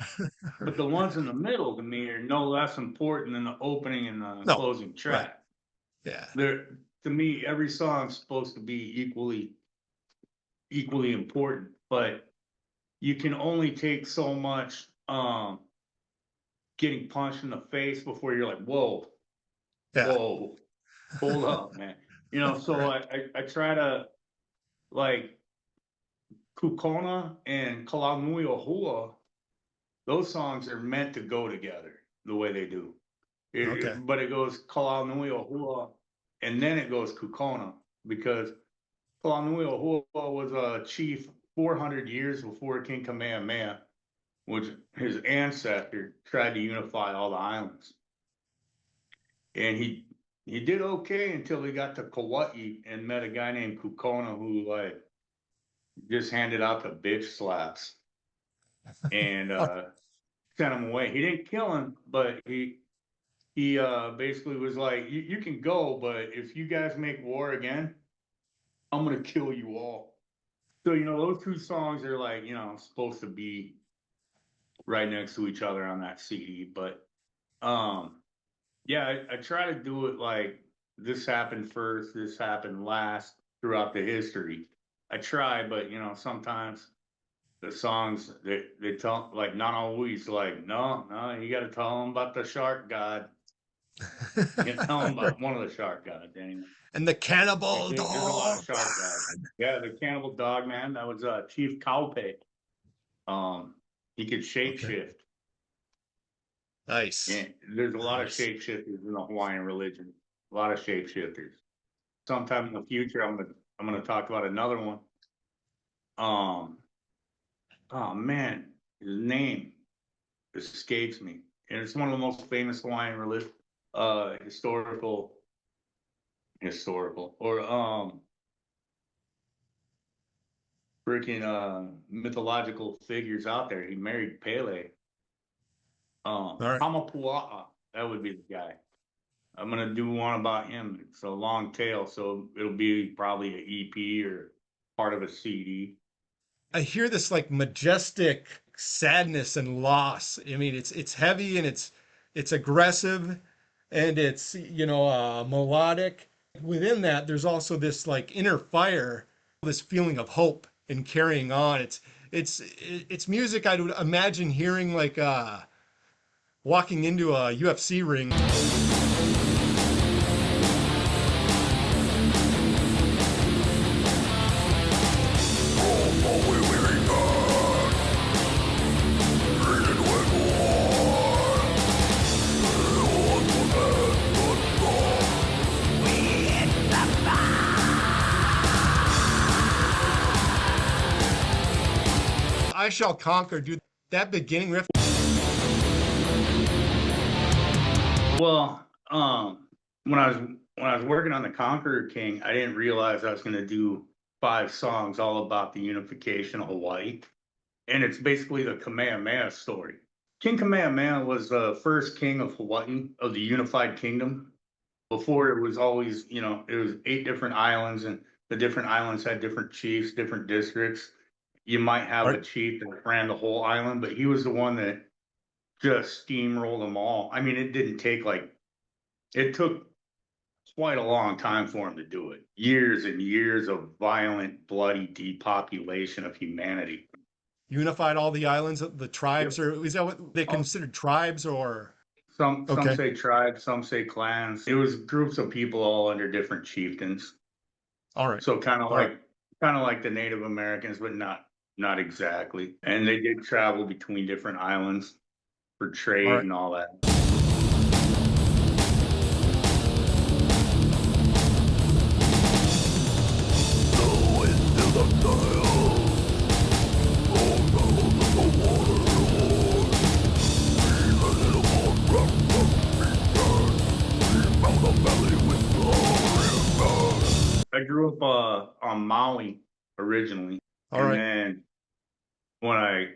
the ones in the middle to me are no less important than the opening and the No. closing Right. track. Yeah. They're to me every song's supposed to be equally important, but you can only take so much getting punched in the face before you're like, whoa, Yeah. whoa, hold up, man. So Right. I try to like Kukona and Kalanui Ohua, those songs are meant to go together the way they do. Okay. But it goes Kalanui Ohua and then it goes Kukona because Kalanui Ohua was a chief 400 years before King Kamehameha, which his ancestor tried to unify all the islands. And he did okay until he got to Kauai and met a guy named Kukona who like just handed out the bitch slaps and sent him away. He didn't kill him, but he basically was like, you can go, but if you guys make war again, I'm gonna kill you all. So those 2 songs are like supposed to be right next to each other on that CD, but um yeah, I try to do it like this happened first, this happened last throughout the history. I try, but sometimes the songs they tell like not always like no you got to tell them about the shark god. You can tell them about one of the shark gods anyway. And the cannibal There's a lot of dog. shark gods. Yeah, the cannibal dog man. That was Chief Kaupe. He could Okay. shapeshift. Nice. And there's a lot of Nice. shapeshifters in the Hawaiian religion. A lot of shapeshifters. Sometime in the future, I'm gonna talk about another one. Um, oh man, his name escapes me, and it's one of the most famous Hawaiian religion, historical, or freaking mythological figures out there. He married Pele. All right. Hamapua'a, that would be the guy. I'm gonna do one about him. It's a long tail, so it'll be probably an EP or part of a CD. I hear this like majestic sadness and loss. I mean, it's heavy and it's aggressive, and it's, melodic. Within that, there's also this like inner fire, this feeling of hope and carrying on. It's music I would imagine hearing like walking into a UFC ring. I Shall Conquer, dude. That beginning riff. Well, when I was working on the Conqueror King, I didn't realize I was going to do 5 songs all about the unification of Hawaii, and it's basically the Kamehameha story. King Kamehameha was the first king of Hawaii, of the unified kingdom. Before it was always, it was 8 different islands, and the different islands had different chiefs, different districts. You might have a chief that ran the whole island, but he was the one that just steamrolled them all. I mean, it took quite a long time for him to do it. Years and years of violent, bloody depopulation of humanity. Unified all the islands, the tribes, Yep. or is that what they considered tribes or? Some Okay. say tribes, some say clans. It was groups of people all under different chieftains. All right. So kind of All right. like the Native Americans, but not exactly. And they did travel between different islands for trade All right. and all that. I grew up on Maui originally, All and right. then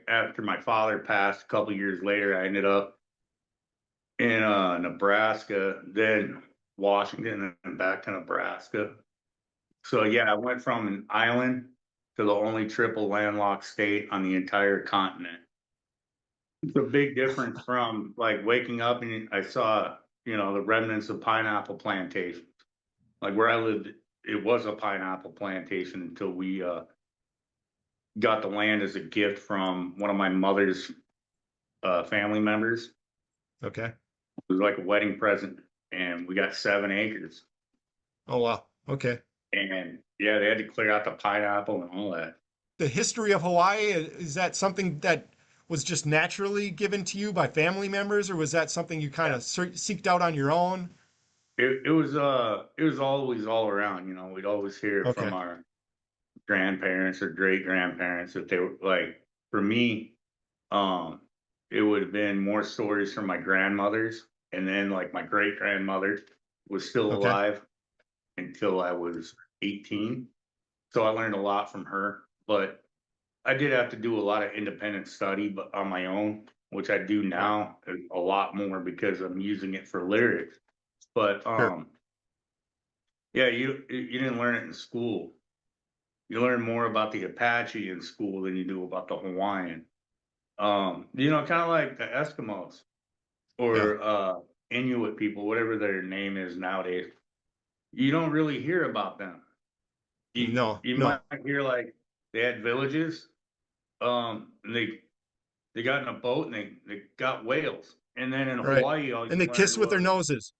after my father passed a couple years later, I ended up in Nebraska, then Washington, and back to Nebraska. So yeah, I went from an island to the only triple landlocked state on the entire continent. It's a big difference from like waking up and I saw, the remnants of pineapple plantations. Like where I lived, it was a pineapple plantation until we got the land as a gift from one of my mother's family members. Okay. It was like a wedding present, and we got 7 acres. Oh wow. Okay. And yeah, they had to clear out the pineapple and all that. The history of Hawaii, is that something that was just naturally given to you by family members, or was that something you kind of seeked out on your own? It was always all around. We'd always hear it from Okay. our grandparents or great grandparents that they were like. For me, it would have been more stories from my grandmothers, and then like my great grandmother was still Okay. alive until I was 18. So I learned a lot from her, but I did have to do a lot of independent study, but on my own, which I do now a lot more because I'm using it for lyrics. But Sure. yeah, you didn't learn it in school. You learn more about the Apache in school than you do about the Hawaiian. Kind of like the Eskimos Yeah. or Inuit people, whatever their name is nowadays. You don't really hear about them. No. You No. might hear like they had villages, and they got in a boat and they got whales. And then in Right. Hawaii, all And you they kiss learned with their was, noses.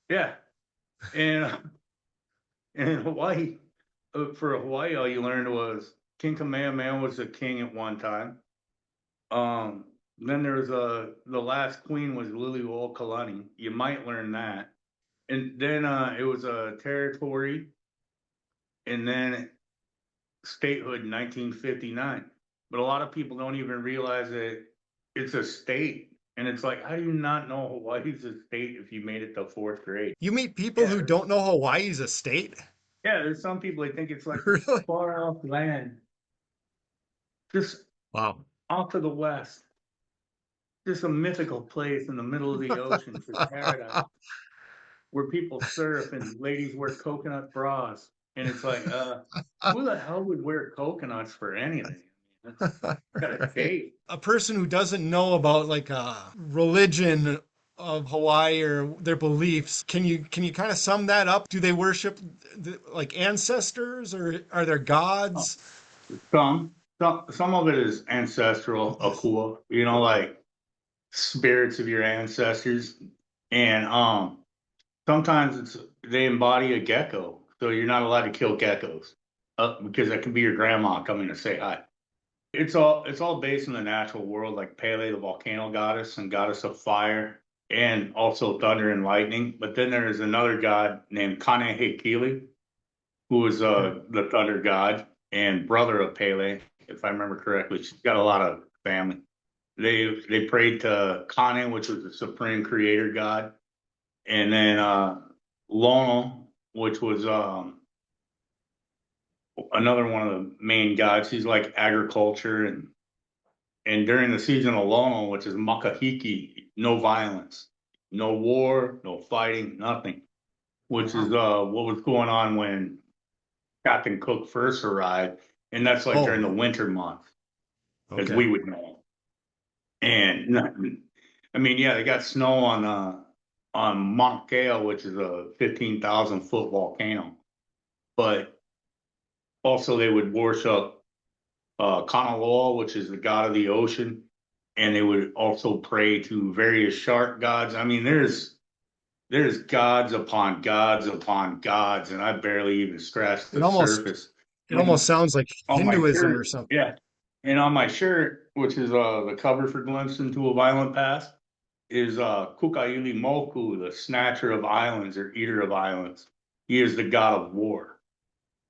yeah. And in Hawaii, for Hawaii, all you learned was King Kamehameha was a king at one time. Then there was the last queen was Liliuokalani. You might learn that. And then it was a territory, and then statehood in 1959. But a lot of people don't even realize that it's a state. And it's like, how do you not know Hawaii's a state if you made it to 4th grade? You meet people Yeah, who don't know Hawaii's a state? yeah. There's some people that think it's like this Really? far off land, just Wow. off to the west, just a mythical place in the middle of the ocean for paradise, where people surf and ladies wear coconut bras. And it's like, who the hell would wear coconuts for anything? That's got a Right. date. A person who doesn't know about like religion of Hawaii or their beliefs. Can you kind of sum that up? Do they worship like ancestors or are there gods? Some of it is ancestral, akua, you know, like spirits of your ancestors. And sometimes they embody a gecko. So you're not allowed to kill geckos. Because that can be your grandma coming to say hi. It's all based in the natural world, like Pele, the volcano goddess and goddess of fire, and also thunder and lightning. But then there is another god named Kanehekili, who is the thunder god and brother of Pele, if I remember correctly. She's got a lot of family. They prayed to Kane, which was the supreme creator god, and then Lono, which was another one of the main gods. He's like agriculture and during the season of Lono, which is Makahiki, no violence, no war, no fighting, nothing. Which is what was going on when Captain Cook first arrived, and that's like Oh, during the winter months, as okay. we would know. And I mean, yeah, they got snow on Mauna Kea, which is a 15,000-foot volcano, but also they would worship Kanaloa, which is the god of the ocean, and they would also pray to various shark gods. I mean, there's gods upon gods upon gods, and I barely even scratched It the almost surface. it almost sounds like On my Hinduism or shirt, something. yeah, and on my shirt, which is the cover for Glimpse into a Violent Past, is Kukaili Moku, the snatcher of islands or eater of islands. He is the god of war,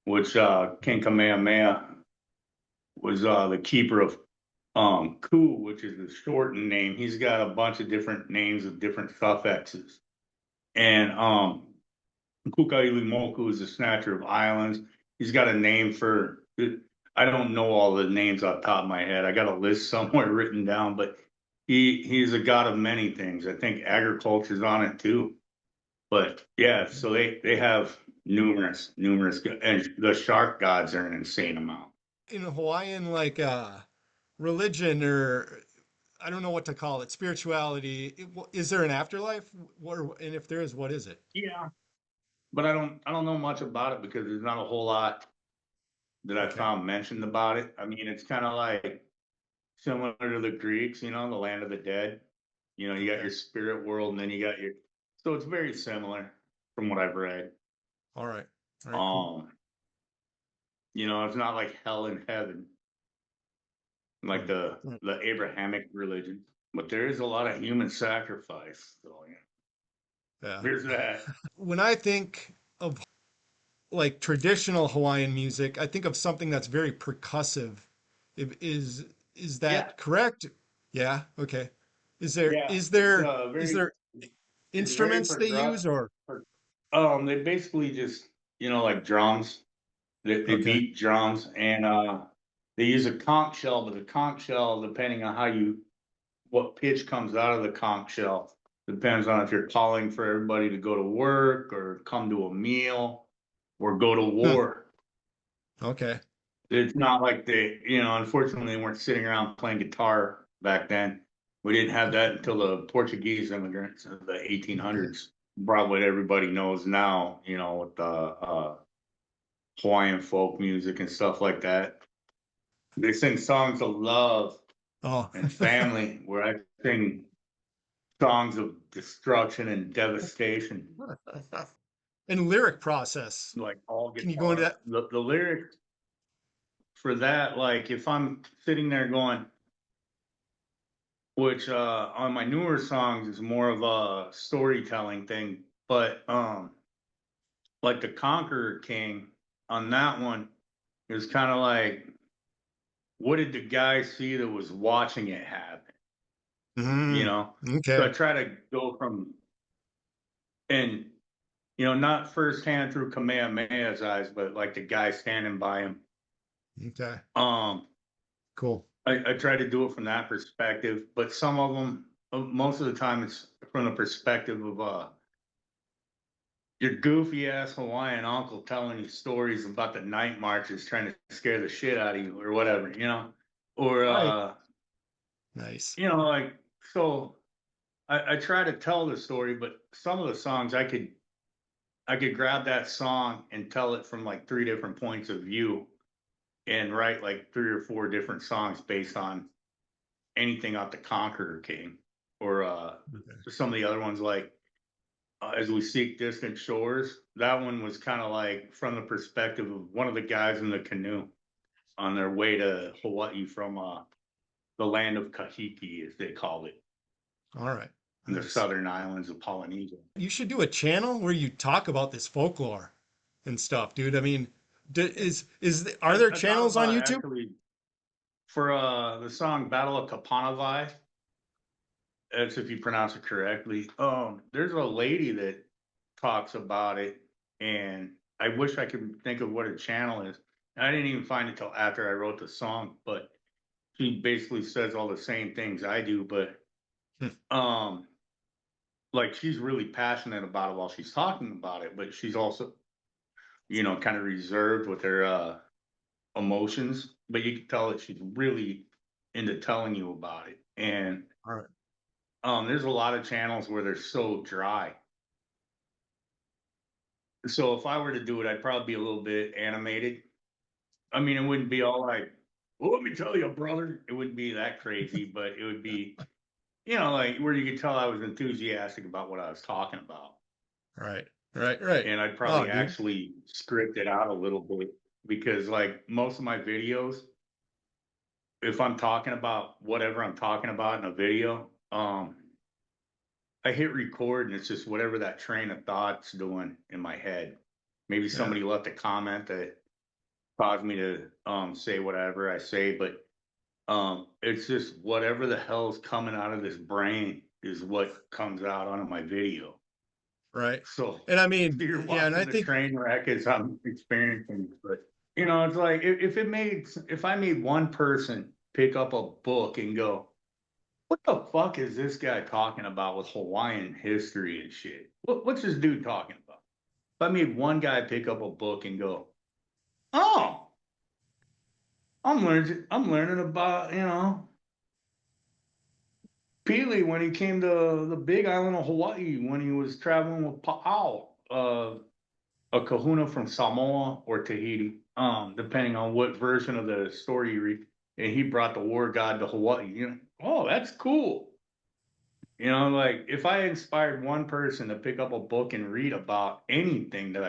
which King Kamehameha was the keeper of Ku, which is the shortened name. He's got a bunch of different names of different suffixes. And Kukaili Moku is the snatcher of islands. He's got a name for, I don't know all the names off the top of my head. I got a list somewhere written down, but he's a god of many things. I think agriculture's on it too. But yeah, so they have numerous, and the shark gods are an insane amount. In Hawaiian, like religion or I don't know what to call it, spirituality. Is there an afterlife? And if there is, what is it? Yeah, but I don't know much about it because there's not a whole lot that I Okay. found mentioned about it. I mean, it's kind of like similar to the Greeks, you know, the land of the dead. You know, you got Okay. your spirit world, and then you got your. So it's very similar from what I've read. All right. All right. Cool. Um, it's not like hell and heaven, like Hmm. the Abrahamic religion, but there is a lot of human sacrifice. So yeah, Yeah. there's that. When I think of like traditional Hawaiian music, I think of something that's very percussive. Is Yeah, that correct? Yeah. Okay. Is there yeah. is It's there is very, there it's very instruments they progressive. use or They basically just like drums. They okay. beat drums and they use a conch shell, but the conch shell, depending on what pitch comes out of the conch shell, depends on if you're calling for everybody to go to work or come to a meal or go to Hmm. war. Okay. It's not like unfortunately, they weren't sitting around playing guitar back then. We didn't have that until the Portuguese immigrants of the Okay. 1800s brought what everybody knows now, with the Hawaiian folk music and stuff like that. They sing songs of love Oh. and family, where I sing songs of destruction and devastation, And lyric process. like all Can you go into guitar. that? The lyrics for that, like if I'm sitting there going, which on my newer songs is more of a storytelling thing, but like the Conqueror King on that one is kind of like, what did the guy see that was watching it happen? You Mm, know, so I okay. try to go from and not firsthand through Kamehameha's eyes, but like the guy standing by him. Okay. Um, Cool. I try to do it from that perspective, but some of them, most of the time, it's from the perspective of your goofy ass Hawaiian uncle telling you stories about the night marches, trying to scare the shit out of you, or whatever, or Right. Nice. like so. I try to tell the story, but some of the songs I could grab that song and tell it from like three different points of view and write like three or four different songs based on anything off the Conqueror King or Okay. some of the other ones like As We Seek Distant Shores. That one was kind of like from the perspective of one of the guys in the canoe on their way to Hawaii from the land of Kahiki, as they called it, All right. in the Nice. southern islands of Polynesia. You should do a channel where you talk about this folklore and stuff, dude. I mean, are there I thought channels on about YouTube? actually for the song Battle of Kapanavai. That's if you pronounce it correctly. There's a lady that talks about it, and I wish I could think of what her channel is. I didn't even find it till after I wrote the song, but she basically says all the same things I do, but Hmm. like she's really passionate about it while she's talking about it, but she's also, kind of reserved with her emotions, but you can tell that she's really into telling you about it. And All right. there's a lot of channels where they're so dry. So if I were to do it, I'd probably be a little bit animated. I mean, it wouldn't be all like, well, let me tell you, brother. It wouldn't be that crazy, but it would be, like where you could tell I was enthusiastic about what I was talking about. Right. Right. Right. And I'd Oh, probably dude. actually script it out a little bit because, like, most of my videos, if I'm talking about whatever I'm talking about in a video, I hit record and it's just whatever that train of thought's doing in my head. Maybe Yeah. somebody left a comment that caused me to say whatever I say, but it's just whatever the hell's coming out of this brain is what comes out on my video. Right. So And I mean, you're yeah, and I watching the think train wreck as I'm experiencing it. But it's like if I made one person pick up a book and go, what the fuck is this guy talking about with Hawaiian history and shit? What's this dude talking about? If I made one guy pick up a book and go, oh, I'm learning about, Pele when he came to the big island of Hawaii when he was traveling with Pa'au, a kahuna from Samoa or Tahiti, depending on what version of the story you read. And he brought the war god to Hawaii. Oh, that's cool. Like if I inspired one person to pick up a book and read about anything that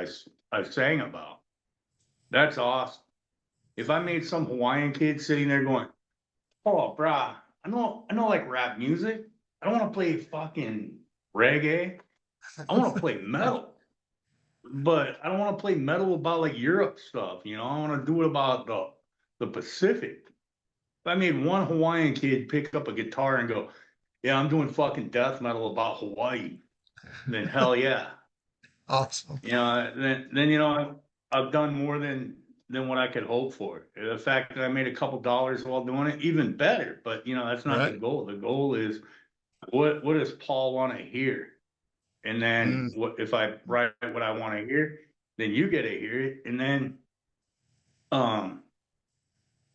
I sang about, that's awesome. If I made some Hawaiian kid sitting there going, "Oh, brah, I know, like rap music. I don't want to play fucking reggae. I want to play metal, but I don't want to play metal about like Europe stuff. I want to do it about the Pacific." If I made one Hawaiian kid pick up a guitar and go, "Yeah, I'm doing fucking death metal about Hawaii," then hell yeah. awesome. Then I've done more than what I could hope for. The fact that I made a couple dollars while doing it, even better. But that's not the Right. goal. The goal is what does Paul want to hear? And then Mm, what if I write what I want to hear, then you get to hear it. And then um,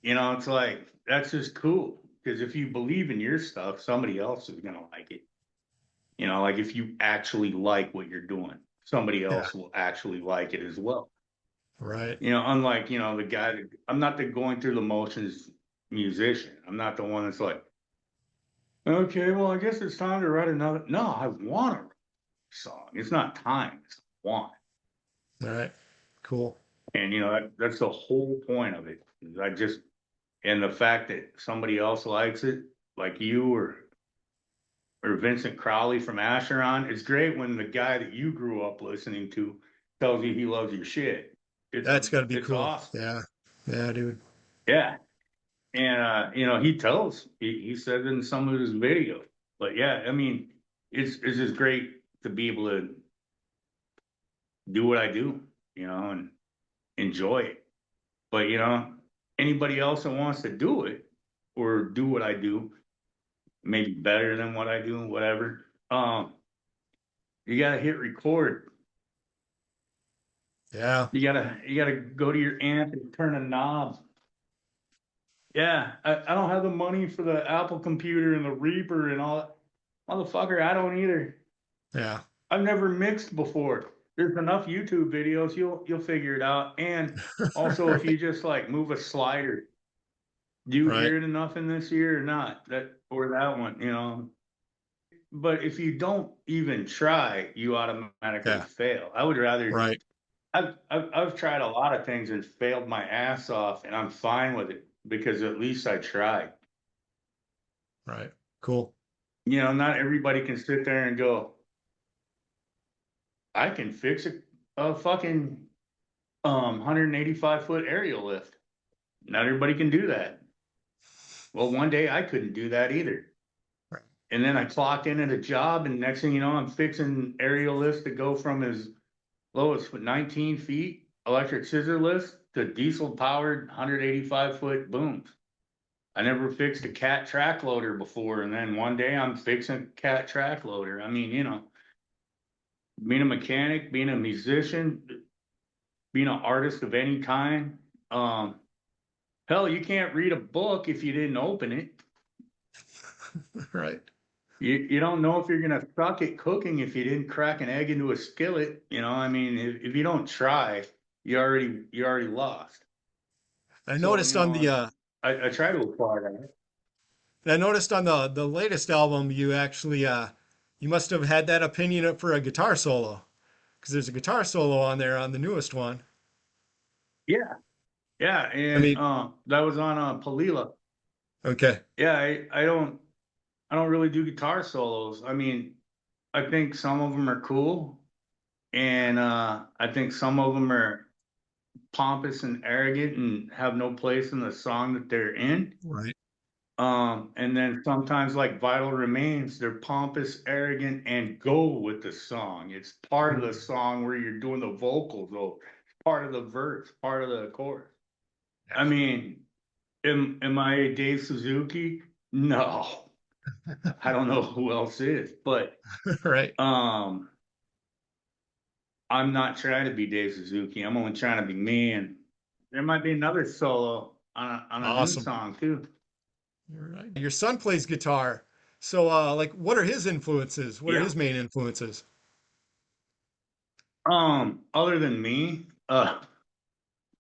it's like that's just cool. Because if you believe in your stuff, somebody else is gonna like it. Like if you actually like what you're doing, somebody yeah. else will actually like it as well. Right. Unlike, the guy that I'm not the going through the motions musician. I'm not the one that's like, okay, well, I guess it's time to write another. No, I want to write a song. It's not time, it's want. All right. Cool. And that's the whole point of it. And the fact that somebody else likes it, like you or Vincent Crowley from Asheron, it's great when the guy that you grew up listening to tells you he loves your shit. That's got to be It's cool. awesome. Yeah. Yeah, dude. Yeah. And he said in some of his videos. But yeah, I mean, it's just great to be able to do what I do, and enjoy it. But anybody else that wants to do it or do what I do, maybe better than what I do, whatever. You gotta hit record. Yeah. You gotta go to your amp and turn a knob. Yeah, I don't have the money for the Apple computer and the Reaper and all that. Motherfucker, I don't either. Yeah. I've never mixed before. There's enough YouTube videos, you'll figure it out. And also, if Right. you just like move a slider, do you Right. hear it enough in this ear or not? That or that one, you know. But if you don't even try, you automatically Yeah. fail. I would rather. Right. I've tried a lot of things and failed my ass off, and I'm fine with it because at least I tried. Right. Cool. You know, not everybody can sit there and go, I can fix a fucking 185-foot aerial lift. Not everybody can do that. Well, one day I couldn't do that either. Right. And then I clocked in at a job, and next thing you know, I'm fixing aerial lifts to go from as low as 19 feet, electric scissor lifts, to diesel powered 185-foot booms. I never fixed a cat track loader before, and then one day I'm fixing a cat track loader. I mean, you know, being a mechanic, being a musician, being an artist of any kind. Hell, you can't read a book if you didn't open it. Right. You don't know if you're gonna suck at cooking if you didn't crack an egg into a skillet. You know, I mean, if you don't try, you already lost. I So, noticed you on know, the I try to apply that. I noticed on the latest album you actually you must have had that opinion for a guitar solo because there's a guitar solo on there on the newest one. Yeah, yeah, I and mean, that was on Palila. okay. Yeah, I don't really do guitar solos. I mean, I think some of them are cool, and I think some of them are pompous and arrogant and have no place in the song that they're in. Right. And then sometimes like Vital Remains, they're pompous, arrogant, and go with the song. It's part of the song where you're doing the vocals, though. It's part of the verse, part of the chorus. I Yeah. mean, am I Dave Suzuki? No. I don't know who else is, but Right. um I'm not trying to be Dave Suzuki. I'm only trying to be me, and there might be another solo on a new Awesome. song too. You're right. Your son plays guitar. So like what are his influences? What are Yeah. his main influences? Other than me,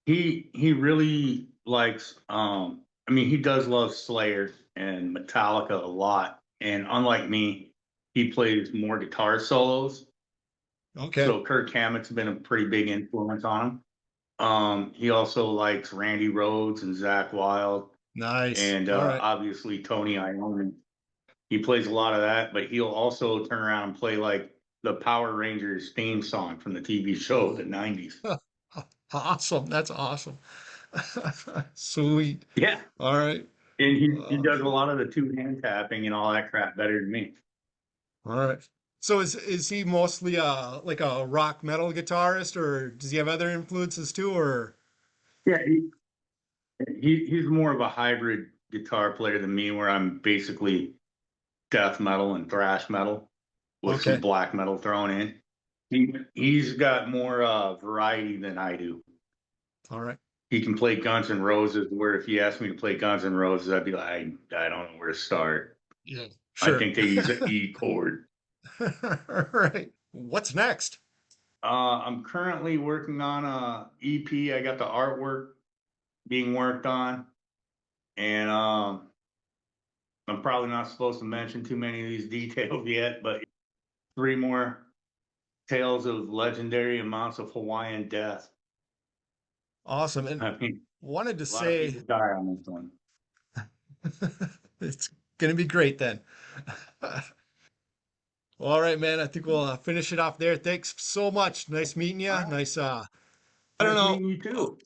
he really likes I mean he does love Slayer and Metallica a lot. And unlike me, he plays more guitar solos. Okay. So Kirk Hammett's been a pretty big influence on him. He also likes Randy Rhoads and Zach Wild Nice. and All right. obviously Tony Iommi. He plays a lot of that, but he'll also turn around and play like the Power Rangers theme song from the TV show of the 90s. Awesome. That's awesome. Sweet. Yeah. All right. And he Uh, does a lot of the two hand tapping and all that crap better than me. all right. So is he mostly like a rock metal guitarist or does he have other influences too or Yeah, he's more of a hybrid guitar player than me, where I'm basically death metal and thrash metal with some okay. black metal thrown in. He's got more variety than I do. All right. He can play Guns N' Roses, where if you asked me to play Guns N' Roses, I'd be like, I don't know where to start. Yeah. I Sure. think they use an E chord. All right. What's next? I'm currently working on a EP. I got the artwork being worked on, and I'm probably not supposed to mention too many of these details yet, but 3 more tales of legendary amounts of Hawaiian death. Awesome. And I mean, wanted to a lot of say people die on this one. it's gonna be great then. Well, all right, man. I think we'll finish it off there. Thanks so much. Nice meeting you. All right. Nice. I don't Nice know. meeting you too.